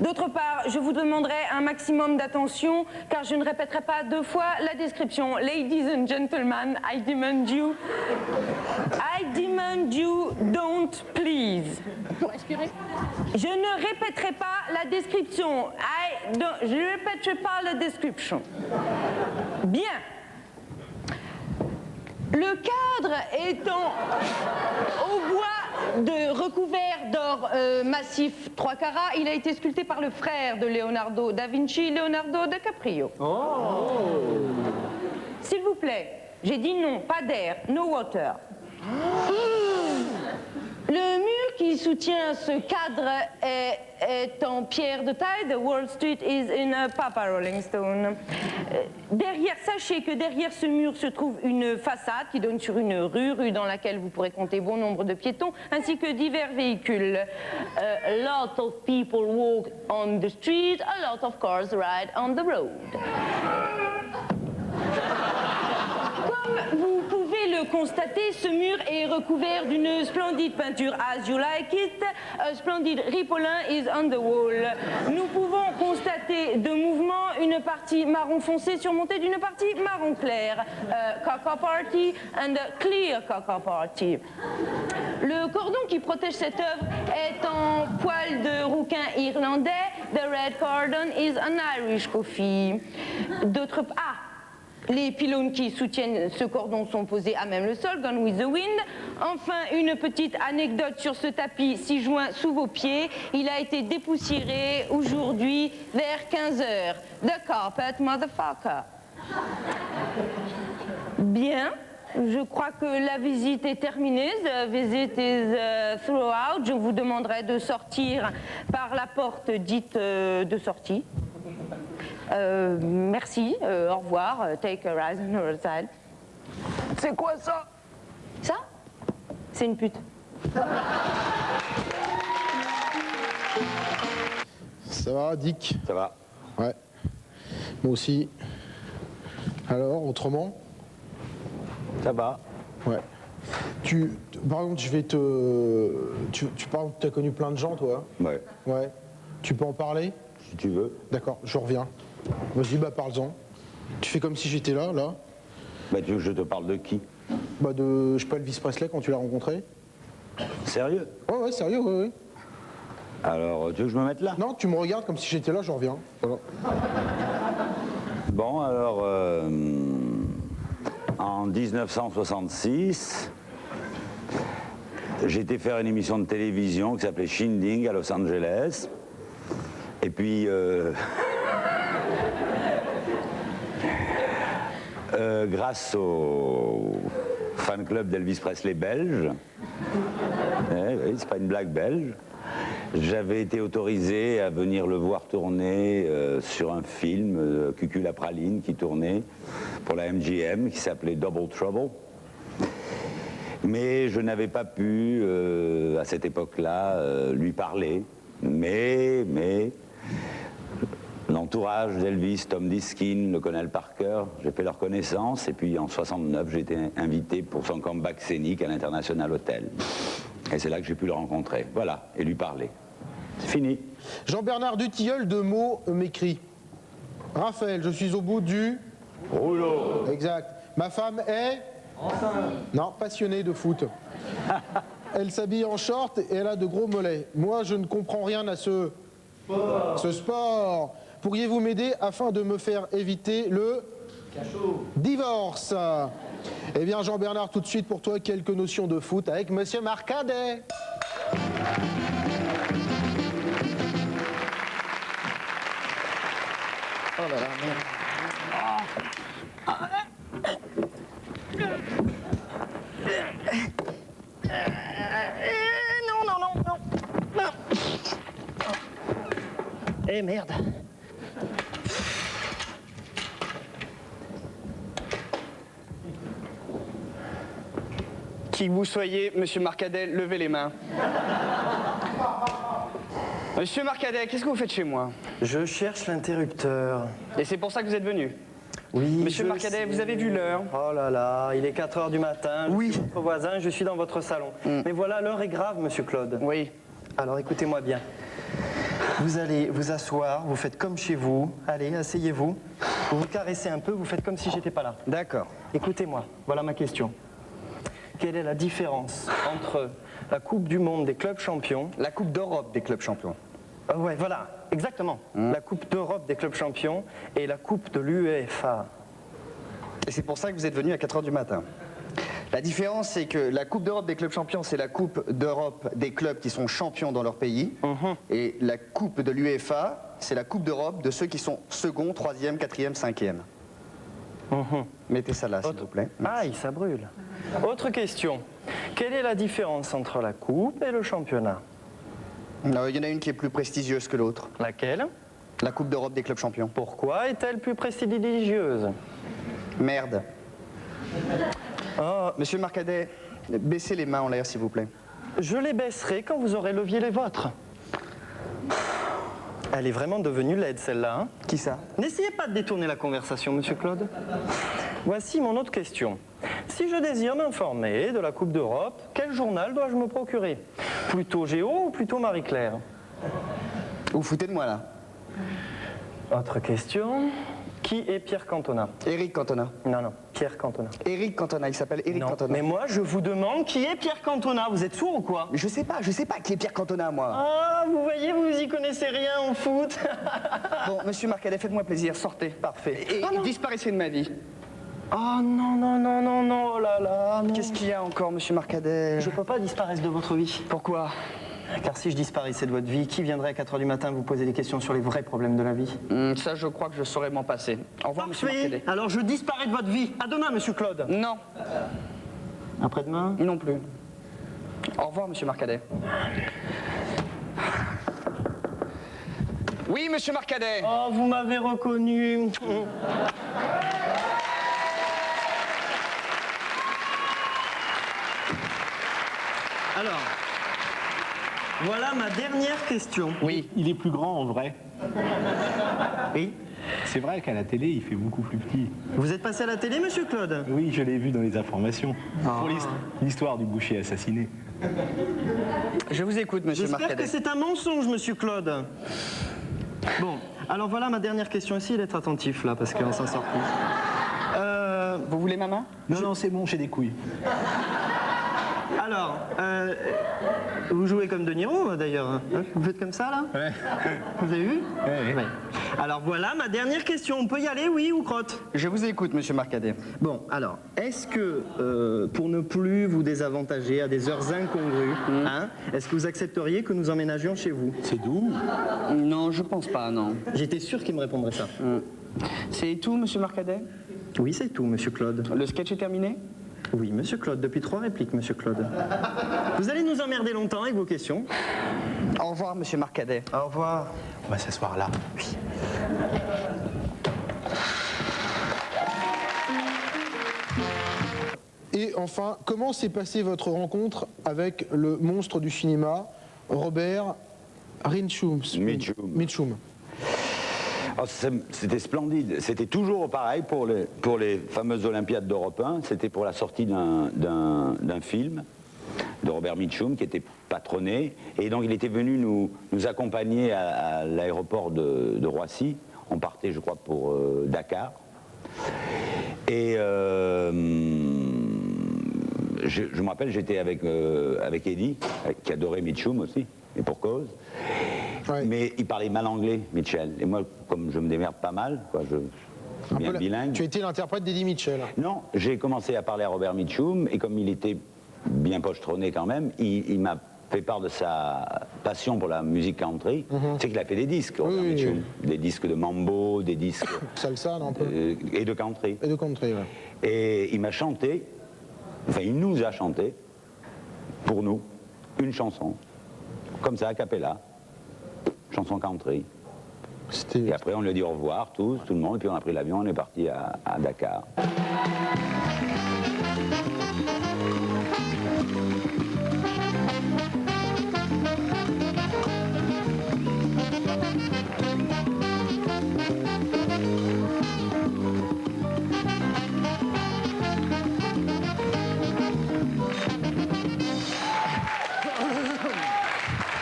D'autre part, je vous demanderai un maximum d'attention, car je ne répéterai pas 2 fois la description. Ladies and gentlemen, I demand you, don't please. Je ne répéterai pas la description. Je ne répéterai pas la description. Bien. Le cadre étant au bois recouvert d'or massif 3 carats, il a été sculpté par le frère de Leonardo da Vinci, Leonardo DiCaprio. S'il vous plaît, j'ai dit non, pas d'air, no water. Le mur qui soutient ce cadre est en pierre de taille. The Wall Street is in a Papa Rolling Stone. Sachez que derrière ce mur se trouve une façade qui donne sur une rue dans laquelle vous pourrez compter bon nombre de piétons, ainsi que divers véhicules. A lot of people walk on the street, a lot of cars ride on the road. Comme vous pouvez le constater, ce mur est recouvert d'une splendide peinture As You Like It. A splendid ripolin is on the wall. Nous pouvons constater de mouvements une partie marron foncé surmontée d'une partie marron clair. Cocoa Party and a clear Cocoa Party. Le cordon qui protège cette œuvre est en poil de rouquin irlandais. The red cordon is an Irish coffee. D'autre part, les pylônes qui soutiennent ce cordon sont posés à même le sol, Gone with the Wind. Enfin, une petite anecdote sur ce tapis 6 juin sous vos pieds. Il a été dépoussiéré aujourd'hui vers 15h. The carpet, motherfucker. Bien. Je crois que la visite est terminée. The visit is throughout. Je vous demanderai de sortir par la porte dite de sortie. Merci, au revoir, take a ride on the side. C'est quoi ça? Ça? C'est une pute. Ça va, Dick? Ça va. Ouais. Moi aussi. Alors, autrement? Ça va. Ouais. Par exemple, je vais par exemple, tu as connu plein de gens, toi? Ouais. Ouais. Tu peux en parler? Si tu veux. D'accord, je reviens. Vas-y, parle-en. Tu fais comme si j'étais là. Bah, tu veux que je te parle de qui? Bah de, je sais pas, Elvis Presley quand tu l'as rencontré. Sérieux? Ouais, sérieux, ouais. Alors, tu veux que je me mette là? Non, tu me regardes comme si j'étais là, je reviens. Voilà. Bon, alors, en 1966, j'ai été faire une émission de télévision qui s'appelait Shindig à Los Angeles. Et puis, grâce au fan club d'Elvis Presley belge, oui, c'est pas une blague belge, j'avais été autorisé à venir le voir tourner sur un film, Cucu la praline, qui tournait pour la MGM, qui s'appelait Double Trouble. Mais je n'avais pas pu, à cette époque-là, lui parler. Mais l'entourage d'Elvis, Tom Diskin, le colonel Parker, j'ai fait leur connaissance. Et puis en 69, j'ai été invité pour son comeback scénique à l'International Hotel. Et c'est là que j'ai pu le rencontrer. Voilà, et lui parler. C'est fini. Jean-Bernard Dutilleul de Meaux m'écrit. Raphaël, je suis au bout du... Rouleau. Exact. Ma femme est... Enceinte. Non, passionnée de foot. Elle s'habille en short et elle a de gros mollets. Moi, je ne comprends rien à ce sport. Pourriez-vous m'aider afin de me faire éviter le divorce? Eh bien, Jean-Bernard, tout de suite pour toi, quelques notions de foot avec Monsieur Marcadet. Oh là là, merde. Non. Eh merde. Qui que vous soyez, Monsieur Marcadet, levez les mains. Monsieur Marcadet, qu'est-ce que vous faites chez moi? Je cherche l'interrupteur. Et c'est pour ça que vous êtes venu? Oui. Monsieur Marcadet, vous avez vu l'heure? Oh là là, il est 4 heures du matin. Oui. Je suis votre voisin, je suis dans votre salon. Mais voilà, l'heure est grave, Monsieur Claude. Oui. Alors écoutez-moi bien. Vous allez vous asseoir, vous faites comme chez vous. Allez, asseyez-vous. Vous vous caressez un peu, vous faites comme si j'étais pas là. D'accord. Écoutez-moi, voilà ma question. Quelle est la différence entre la Coupe du Monde des clubs champions... La Coupe d'Europe des clubs champions. Ouais, voilà, exactement. La Coupe d'Europe des clubs champions et la Coupe de l'UEFA. Et c'est pour ça que vous êtes venu à 4 heures du matin. La différence, c'est que la Coupe d'Europe des clubs champions, c'est la Coupe d'Europe des clubs qui sont champions dans leur pays. Et la Coupe de l'UEFA, c'est la Coupe d'Europe de ceux qui sont second, troisième, quatrième, cinquième. Mettez ça là, s'il vous plaît. Aïe, ça brûle. Autre question. Quelle est la différence entre la Coupe et le championnat? Il y en a une qui est plus prestigieuse que l'autre. Laquelle? La Coupe d'Europe des clubs champions. Pourquoi est-elle plus prestigieuse? Merde. Oh, Monsieur Marcadet, baissez les mains en l'air, s'il vous plaît. Je les baisserai quand vous aurez levié les vôtres. Elle est vraiment devenue laide, celle-là. Hein? Qui ça? N'essayez pas de détourner la conversation, Monsieur Claude. Voici mon autre question. Si je désire m'informer de la Coupe d'Europe, quel journal dois-je me procurer? Plutôt Géo ou plutôt Marie-Claire? Vous foutez de moi, là. Autre question. Qui est Pierre Cantona? Éric Cantona. Non, Pierre Cantona. Éric Cantona, il s'appelle Éric Cantona. Mais moi, je vous demande qui est Pierre Cantona. Vous êtes sourd ou quoi? Je sais pas qui est Pierre Cantona, moi. Ah, vous voyez, vous y connaissez rien en foot. Bon, Monsieur Marcadet, faites-moi plaisir, sortez. Parfait. Et disparaissez de ma vie. Oh non, oh là là. Qu'est-ce qu'il y a encore, Monsieur Marcadet? Je peux pas disparaître de votre vie. Pourquoi? Car si je disparaissais de votre vie, qui viendrait à 4 heures du matin vous poser des questions sur les vrais problèmes de la vie? Ça, je crois que je saurais m'en passer. Au revoir, Monsieur Marcadet. Alors je disparais de votre vie. À demain, Monsieur Claude. Non. Après-demain? Non plus. Au revoir, Monsieur Marcadet. Oui, Monsieur Marcadet. Oh, vous m'avez reconnu. Alors, voilà ma dernière question. Oui. Il est plus grand en vrai. Oui. C'est vrai qu'à la télé, il fait beaucoup plus petit. Vous êtes passé à la télé, Monsieur Claude? Oui, je l'ai vu dans les informations. Pour l'histoire du boucher assassiné. Je vous écoute, Monsieur Marcadet. J'espère que c'est un mensonge, Monsieur Claude. Bon, alors voilà ma dernière question. Essayez d'être attentif là, parce qu'on s'en sort plus. Vous voulez ma main? Non, non, c'est bon, j'ai des couilles. Alors, vous jouez comme De Niro d'ailleurs. Hein? Vous faites comme ça là? Ouais. Vous avez vu? Ouais. Ouais. Alors voilà ma dernière question. On peut y aller, oui ou crotte? Je vous écoute, monsieur Marcadet. Bon, alors, est-ce que, pour ne plus vous désavantager à des heures incongrues, hein, est-ce que vous accepteriez que nous emménagions chez vous? C'est doux. Non, je pense pas, non. J'étais sûr qu'il me répondrait ça. C'est tout, monsieur Marcadet? Oui, c'est tout, monsieur Claude. Le sketch est terminé? Oui, monsieur Claude, depuis 3 répliques, monsieur Claude. Vous allez nous emmerder longtemps avec vos questions. Au revoir, monsieur Marcadet. Au revoir. On va s'asseoir là. Oui. Et enfin, comment s'est passée votre rencontre avec le monstre du cinéma, Robert Mitchum? Oh, c'était splendide. C'était toujours pareil pour les fameuses Olympiades d'Europe 1. C'était pour la sortie d'un film de Robert Mitchum qui était patronné. Et donc il était venu nous accompagner à l'aéroport de Roissy. On partait, je crois, pour Dakar. Et je me rappelle, j'étais avec Eddie, qui adorait Mitchum aussi, et pour cause. Ouais. Mais il parlait mal anglais, Mitchell. Et moi, comme je me démerde pas mal, quoi, je suis bien bilingue. Tu étais l'interprète d'Eddie Mitchell? Non, j'ai commencé à parler à Robert Mitchum, et comme il était bien pochetronné quand même, il m'a fait part de sa passion pour la musique country. Tu sais qu'il a fait des disques, Robert Mitchum. Des disques de mambo, des disques... salsa, non, un peu. Et de country. Et de country, ouais. Et il m'a chanté, enfin il nous a chanté, pour nous, une chanson, comme ça, a cappella, chanson country. Et après on lui a dit au revoir, tout le monde, et puis on a pris l'avion, on est parti à Dakar.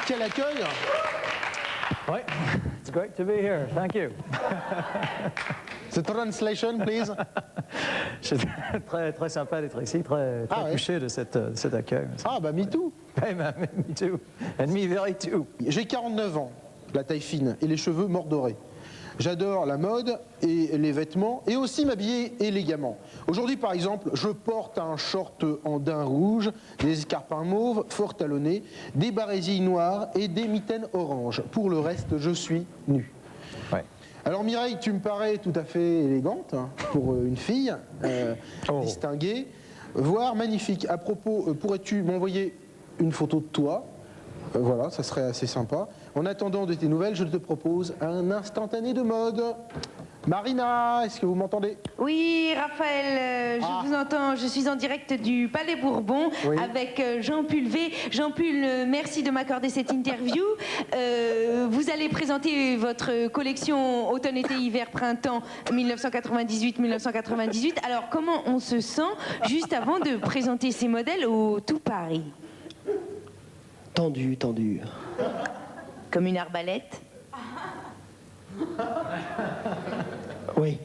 Quel accueil! Ouais, it's great to be here. Thank you. The translation, please. C'est très sympa d'être ici, très touché de cet accueil. Ah bah me too. Me too. And me very too. J'ai 49 ans, la taille fine et les cheveux mordorés. J'adore la mode et les vêtements et aussi m'habiller élégamment. Aujourd'hui, par exemple, je porte un short en daim rouge, des escarpins mauves fort talonnés, des barésilles noires et des mitaines oranges. Pour le reste, je suis nu. Ouais. Alors Mireille, tu me parais tout à fait élégante hein, pour une fille, distinguée, voire magnifique. À propos, pourrais-tu m'envoyer une photo de toi? Voilà, ça serait assez sympa. En attendant de tes nouvelles, je te propose un instantané de mode. Marina, est-ce que vous m'entendez? Oui, Raphaël, je vous entends. Je suis en direct du Palais Bourbon avec Jean Pulvé. Jean Pul, merci de m'accorder cette interview. Vous allez présenter votre collection automne, été, hiver, printemps 1998-1998. Alors, comment on se sent juste avant de présenter ces modèles au tout Paris? Tendu. Comme une arbalète? Oui.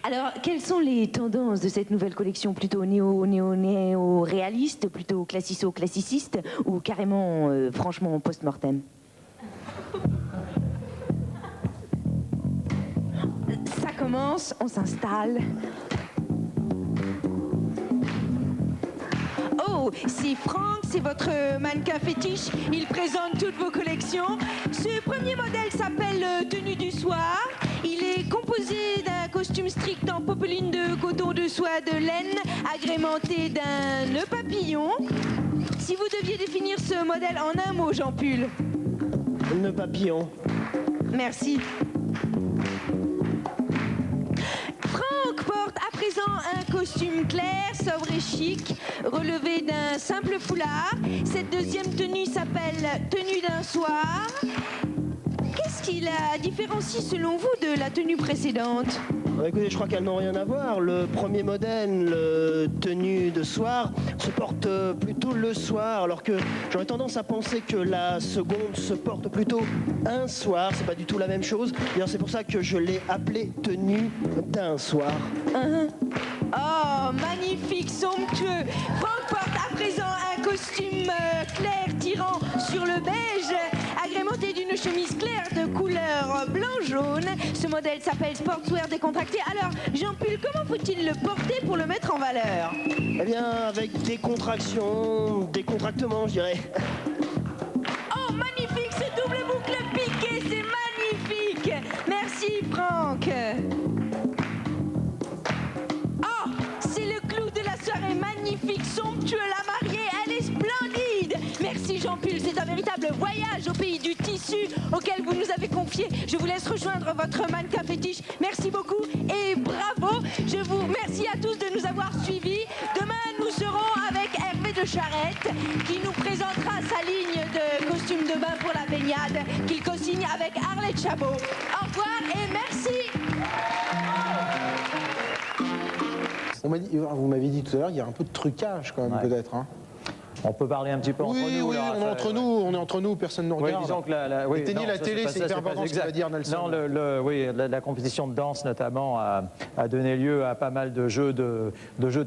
Alors, quelles sont les tendances de cette nouvelle collection? Plutôt néo-réaliste, plutôt classico-classiciste ou carrément, franchement, post-mortem? Ça commence, on s'installe. Oh, c'est Franck, c'est votre mannequin fétiche. Il présente toutes vos collections. Ce premier modèle s'appelle Tenue du soir. Il est composé d'un costume strict en popeline de coton de soie de laine, agrémenté d'un nœud papillon. Si vous deviez définir ce modèle en un mot, Jean Pul. Nœud papillon. Merci. Franck porte à présent un costume clair, sobre et chic, relevé d'un simple foulard. Cette deuxième tenue s'appelle tenue d'un soir. Qu'est-ce qui la différencie selon vous de la tenue précédente? Écoutez, je crois qu'elles n'ont rien à voir. Le premier modèle, tenue de soir, se porte plutôt le soir, alors que j'aurais tendance à penser que la seconde se porte plutôt un soir. C'est pas du tout la même chose. D'ailleurs, c'est pour ça que je l'ai appelée tenue d'un soir. Oh, magnifique, somptueux. Franck porte à présent un costume clair tirant sur le beige, agrémenté d'une chemise claire de couleur blanc-jaune. Ce modèle s'appelle Sportswear décontracté. Alors, Jean-Paul, comment faut-il le porter pour le mettre en valeur? Eh bien, avec décontraction, décontractement, je dirais. Oh, magnifique, ce double boucle piqué, c'est magnifique. Merci, Franck. Oh, c'est le clou de la soirée, magnifique, somptueux, la mariée, elle est splendide. Merci, Jean-Paul, c'est un véritable voyage au pays du tissu auquel vous nous avez confié. Je vous laisse rejoindre votre mannequin fétiche. Merci beaucoup et bravo. Je vous remercie à tous de nous avoir suivis. Demain, nous serons avec Hervé de Charette qui nous présentera sa ligne de costumes de bain pour la baignade qu'il co-signe avec Arlette Chabot. Au revoir et merci. Vous m'avez dit tout à l'heure, il y a un peu de trucage quand même, peut-être. Hein. On peut parler un petit peu entre nous. Oui, là, on est entre nous, personne ne nous regarde. Disons que éteignez la télé, c'est hyper important ce que va dire Nelson. Non, la compétition de danse notamment a donné lieu à pas mal de jeux de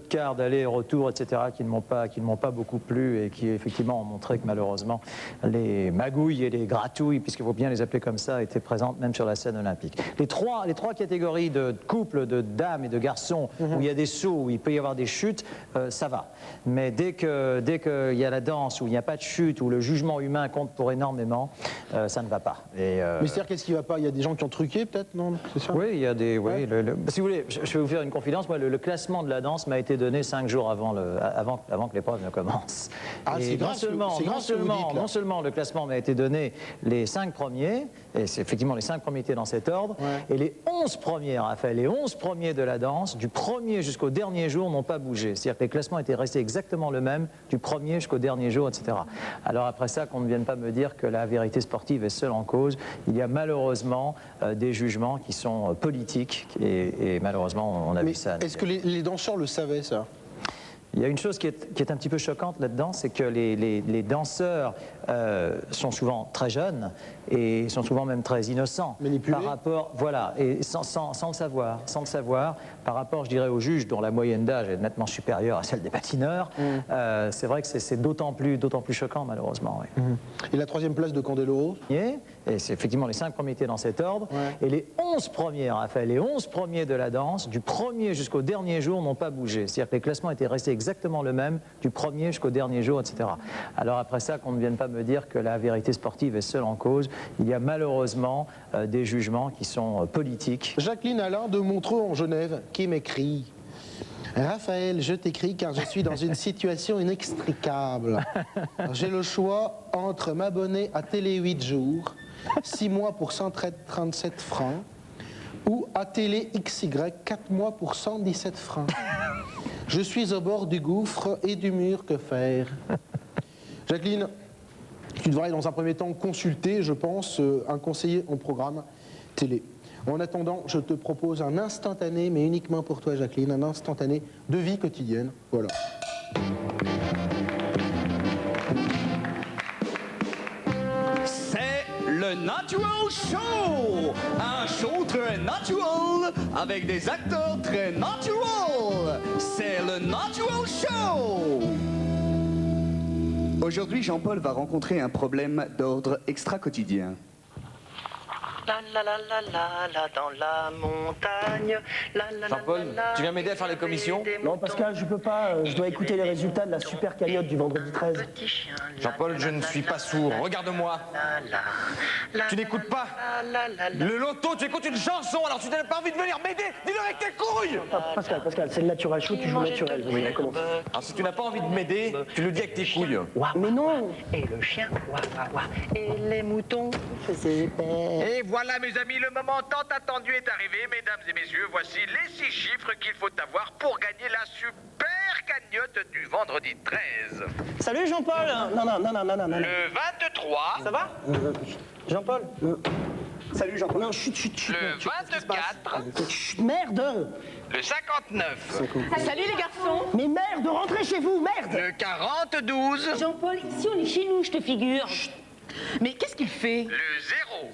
cartes, d'aller-retour, etc., qui ne m'ont pas beaucoup plu et qui effectivement ont montré que malheureusement les magouilles et les gratouilles, puisqu'il faut bien les appeler comme ça, étaient présentes même sur la scène olympique. Les trois catégories de couples, de dames et de garçons, où il y a des sauts, où il peut y avoir des chutes, ça va. Mais dès que il y a la danse où il n'y a pas de chute, où le jugement humain compte pour énormément, ça ne va pas. Mais c'est-à-dire, qu'est-ce qui ne va pas? Il y a des gens qui ont truqué, peut-être, non? Oui, il y a des... Oui, si vous voulez, je vais vous faire une confidence. Moi, le classement de la danse m'a été donné 5 jours avant que l'épreuve ne commence. Ah, c'est grave, non seulement le classement m'a été donné les 5 premiers, et c'est effectivement les 5 premiers étaient dans cet ordre, et les 11 premiers, Raphaël, les 11 premiers de la danse, du premier jusqu'au dernier jour, n'ont pas bougé. C'est-à-dire que les classements étaient restés exactement le même, du premier jusqu'au dernier jour, etc. Alors après ça, qu'on ne vienne pas me dire que la vérité sportive est seule en cause. Il y a malheureusement des jugements qui sont politiques, et malheureusement, on a vu ça. Est-ce que les danseurs le savaient, ça? Il y a une chose qui est un petit peu choquante là-dedans, c'est que les danseurs sont souvent très jeunes et sont souvent même très innocents. Manipulés. Par rapport, voilà, et sans le savoir, par rapport, je dirais, aux juges dont la moyenne d'âge est nettement supérieure à celle des patineurs. C'est vrai que c'est d'autant plus choquant, malheureusement. Oui. Et la 3e place de Candeloro? Et c'est effectivement les 5 premiers étaient dans cet ordre. Et les 11 premiers, Raphaël, les 11 premiers de la danse, du premier jusqu'au dernier jour, n'ont pas bougé. C'est-à-dire que les classements étaient restés exactement le même, du premier jusqu'au dernier jour, etc. Alors après ça, qu'on ne vienne pas me dire que la vérité sportive est seule en cause. Il y a malheureusement des jugements qui sont politiques. Jacqueline Alain de Montreux en Genève, qui m'écrit: Raphaël, je t'écris car je suis dans une situation inextricable. J'ai le choix entre m'abonner à Télé 8 jours, 6 mois pour 137 francs, ou à Télé XY, 4 mois pour 117 francs. Je suis au bord du gouffre et du mur, que faire? Jacqueline, tu devrais dans un premier temps consulter, je pense, un conseiller en programme télé. En attendant, je te propose un instantané, mais uniquement pour toi, Jacqueline, un instantané de vie quotidienne. Voilà. C'est le Natural Show! Un show très natural avec des acteurs très natural. C'est le Natural Show! Aujourd'hui, Jean-Paul va rencontrer un problème d'ordre extra-quotidien. Dans la montagne. Jean-Paul, tu viens m'aider à faire les commissions? Non, Pascal, je peux pas. Je dois écouter les résultats de la super cagnotte du vendredi 13. Jean-Paul, je ne suis pas sourd. Regarde-moi. Tu n'écoutes pas le loto, tu écoutes une chanson, alors tu n'as pas envie de venir m'aider? Dis-le avec tes couilles! Pascal, c'est le natural show, tu joues naturel. Oui, comment? Alors si tu n'as pas envie de m'aider, tu le dis avec tes couilles. Mais non! Et le chien, et les moutons faisaient peur. Et voilà, mes amis, le moment tant attendu est arrivé. Mesdames et messieurs, voici les 6 chiffres qu'il faut avoir pour gagner la super première cagnotte du vendredi 13. Salut Jean-Paul. Non. Le 23. Ça va Jean-Paul. Salut Jean-Paul. Non, chut. Le 24. Chut, merde. Le 59. Salut les garçons. Mais merde, rentrez chez vous, merde. Le 42. Jean-Paul, ici on est chez nous, je te figure. Mais qu'est-ce qu'il fait? Le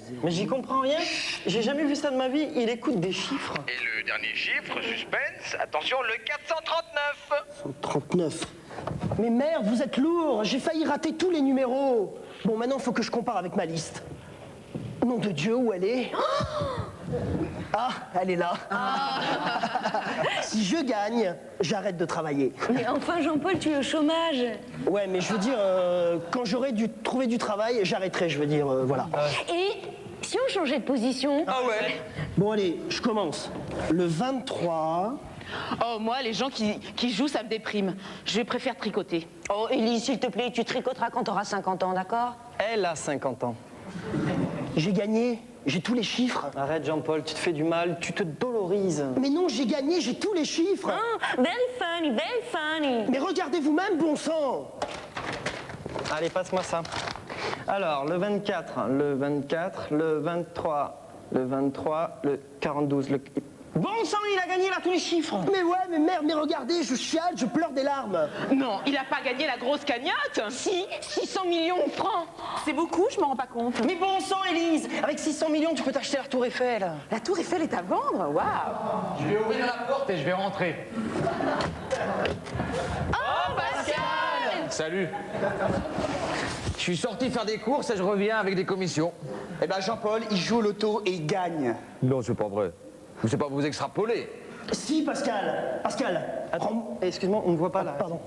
0. Mais j'y comprends rien. J'ai jamais vu ça de ma vie. Il écoute des chiffres. Et le dernier chiffre, suspense, attention, le 439. 139. Mais merde, vous êtes lourd. J'ai failli rater tous les numéros. Bon, maintenant, faut que je compare avec ma liste. Nom de Dieu, où elle est? Ah, elle est là. Si je gagne, j'arrête de travailler. Mais enfin, Jean-Paul, tu es au chômage. Ouais, mais je veux dire, quand j'aurai dû trouver du travail, j'arrêterai, je veux dire, voilà. Et si on changeait de position? Ah ouais. Bon, allez, je commence. Le 23... Oh, moi, les gens qui jouent, ça me déprime. Je préfère tricoter. Oh, Élise, s'il te plaît, tu tricoteras quand t'auras 50 ans, d'accord? Elle a 50 ans. J'ai gagné, j'ai tous les chiffres. Arrête Jean-Paul, tu te fais du mal, tu te dolorises. Mais non, j'ai gagné, j'ai tous les chiffres. Oh, very funny, very funny. Mais regardez vous-même, bon sang. Allez, passe-moi ça. Alors, le 24, le 24, le 23, le 23, le 42, le... Bon sang, il a gagné là tous les chiffres. Mais ouais, mais merde, mais regardez, je chiale, je pleure des larmes. Non, il a pas gagné la grosse cagnotte. Si, 600 millions de francs. C'est beaucoup, je m'en rends pas compte. Mais bon sang, Élise, avec 600 millions, tu peux t'acheter la Tour Eiffel. La Tour Eiffel est à vendre? Waouh. Je vais ouvrir la porte et je vais rentrer. Oh, Pascal! Salut. Je suis sorti faire des courses et je reviens avec des commissions. Eh ben Jean-Paul, il joue au loto et il gagne. Non, c'est pas vrai. Je sais pas vous extrapoler. Si, Pascal. Pascal, attends, excuse-moi, on ne voit pas là. Pardon.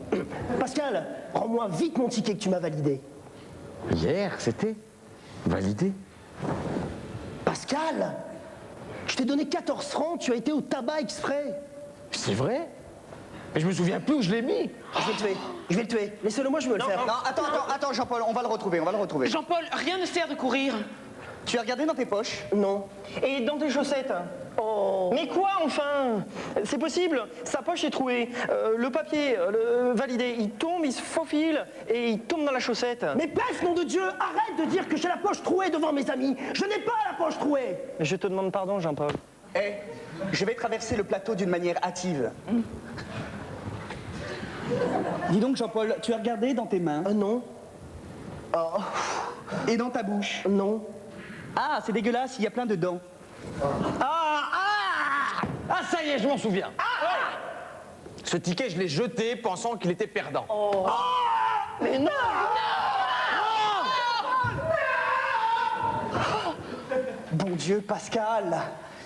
Pascal, rends-moi vite mon ticket que tu m'as validé. Hier, c'était validé. Pascal, je t'ai donné 14 francs, tu as été au tabac exprès. C'est vrai? Mais je me souviens plus où je l'ai mis. Je vais le tuer. Laissez-le moi, je veux le faire. Non, attends, Jean-Paul, on va le retrouver. Jean-Paul, rien ne sert de courir. Tu as regardé dans tes poches? Non. Et dans tes chaussettes? Oh. Mais quoi, enfin? C'est possible, sa poche est trouée, le papier, validé, il tombe, il se faufile et il tombe dans la chaussette. Mais peste, nom de Dieu, arrête de dire que j'ai la poche trouée devant mes amis. Je n'ai pas la poche trouée. Je te demande pardon, Jean-Paul. Je vais traverser le plateau d'une manière hâtive. Dis donc, Jean-Paul, tu as regardé dans tes mains? Non. Oh. Et dans ta bouche? Non. Ah, c'est dégueulasse, il y a plein de dents. Ah, ça y est, je m'en souviens. Ce ticket, je l'ai jeté pensant qu'il était perdant. Mais non. Bon Dieu, Pascal,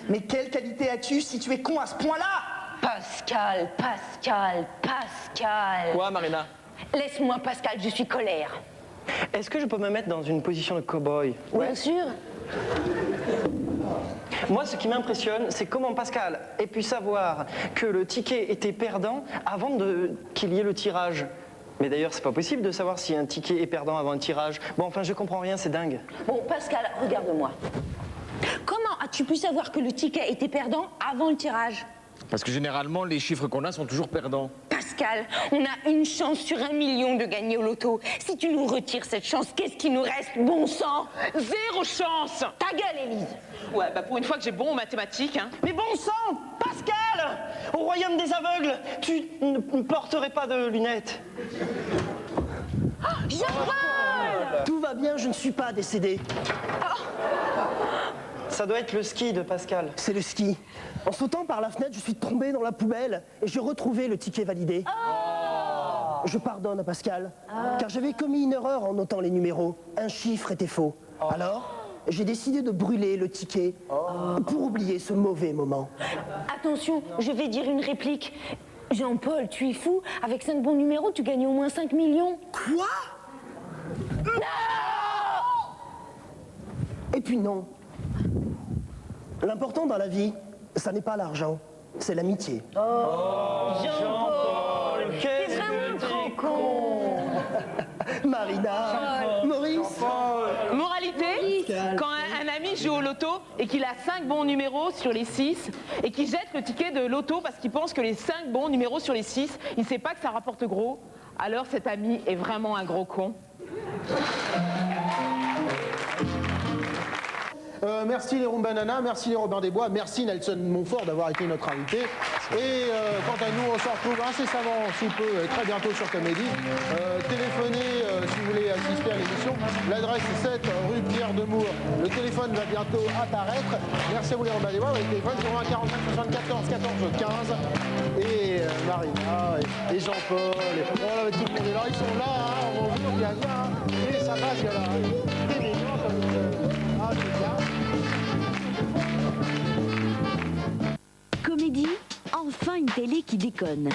mais quelle qualité as-tu si tu es con à ce point-là? Pascal. Quoi, Marina? Laisse-moi, Pascal, je suis colère. Est-ce que je peux me mettre dans une position de cow-boy? Bien sûr. Moi, ce qui m'impressionne, c'est comment Pascal ait pu savoir que le ticket était perdant avant qu'il y ait le tirage. Mais d'ailleurs, c'est pas possible de savoir si un ticket est perdant avant un tirage. Bon, enfin, je comprends rien, c'est dingue. Bon, Pascal, regarde-moi. Comment as-tu pu savoir que le ticket était perdant avant le tirage? Parce que généralement, les chiffres qu'on a sont toujours perdants. Pascal, on a une chance sur 1 million de gagner au loto. Si tu nous retires cette chance, qu'est-ce qui nous reste, bon sang? 0 chance. Ta gueule, Élise. Ouais, bah pour une fois que j'ai bon en mathématiques, hein. Mais bon sang, Pascal, au royaume des aveugles, tu ne porterais pas de lunettes. Jean-Paul! Tout va bien, je ne suis pas décédé. Ça doit être le ski de Pascal. C'est le ski. En sautant par la fenêtre, je suis tombé dans la poubelle et j'ai retrouvé le ticket validé. Je pardonne à Pascal, car j'avais commis une erreur en notant les numéros. Un chiffre était faux. Alors, j'ai décidé de brûler le ticket pour oublier ce mauvais moment. Attention, je vais dire une réplique. Jean-Paul, tu es fou? Avec 5 bons numéros, tu gagnes au moins 5 millions. Quoi? Et puis non. L'important dans la vie, ça n'est pas l'argent, c'est l'amitié. Jean-Paul, t'es vraiment trop con. Marina, Maurice. Moralité, quand un ami joue au loto et qu'il a 5 bons numéros sur les 6 et qu'il jette le ticket de loto parce qu'il pense que les 5 bons numéros sur les 6, il ne sait pas que ça rapporte gros, alors cet ami est vraiment un gros con. Merci les Rumbanana, merci les Robin des Bois, merci Nelson Montfort d'avoir été notre invité. Et quant à nous, on se retrouve incessamment sous peu, très bientôt sur Comédie. Téléphonez si vous voulez assister à l'émission. L'adresse est 7 rue Pierre Demour. Le téléphone va bientôt apparaître. Merci à vous les Robin des Bois. Le téléphone 01 45 74 14 15. Et Marina et Jean-Paul. Et voilà, tout le monde est là. Ils sont là, hein, on vous dit bien. Et ça passe, il y a là. Des millions comme ah, c'est bien. Comédie, enfin une télé qui déconne.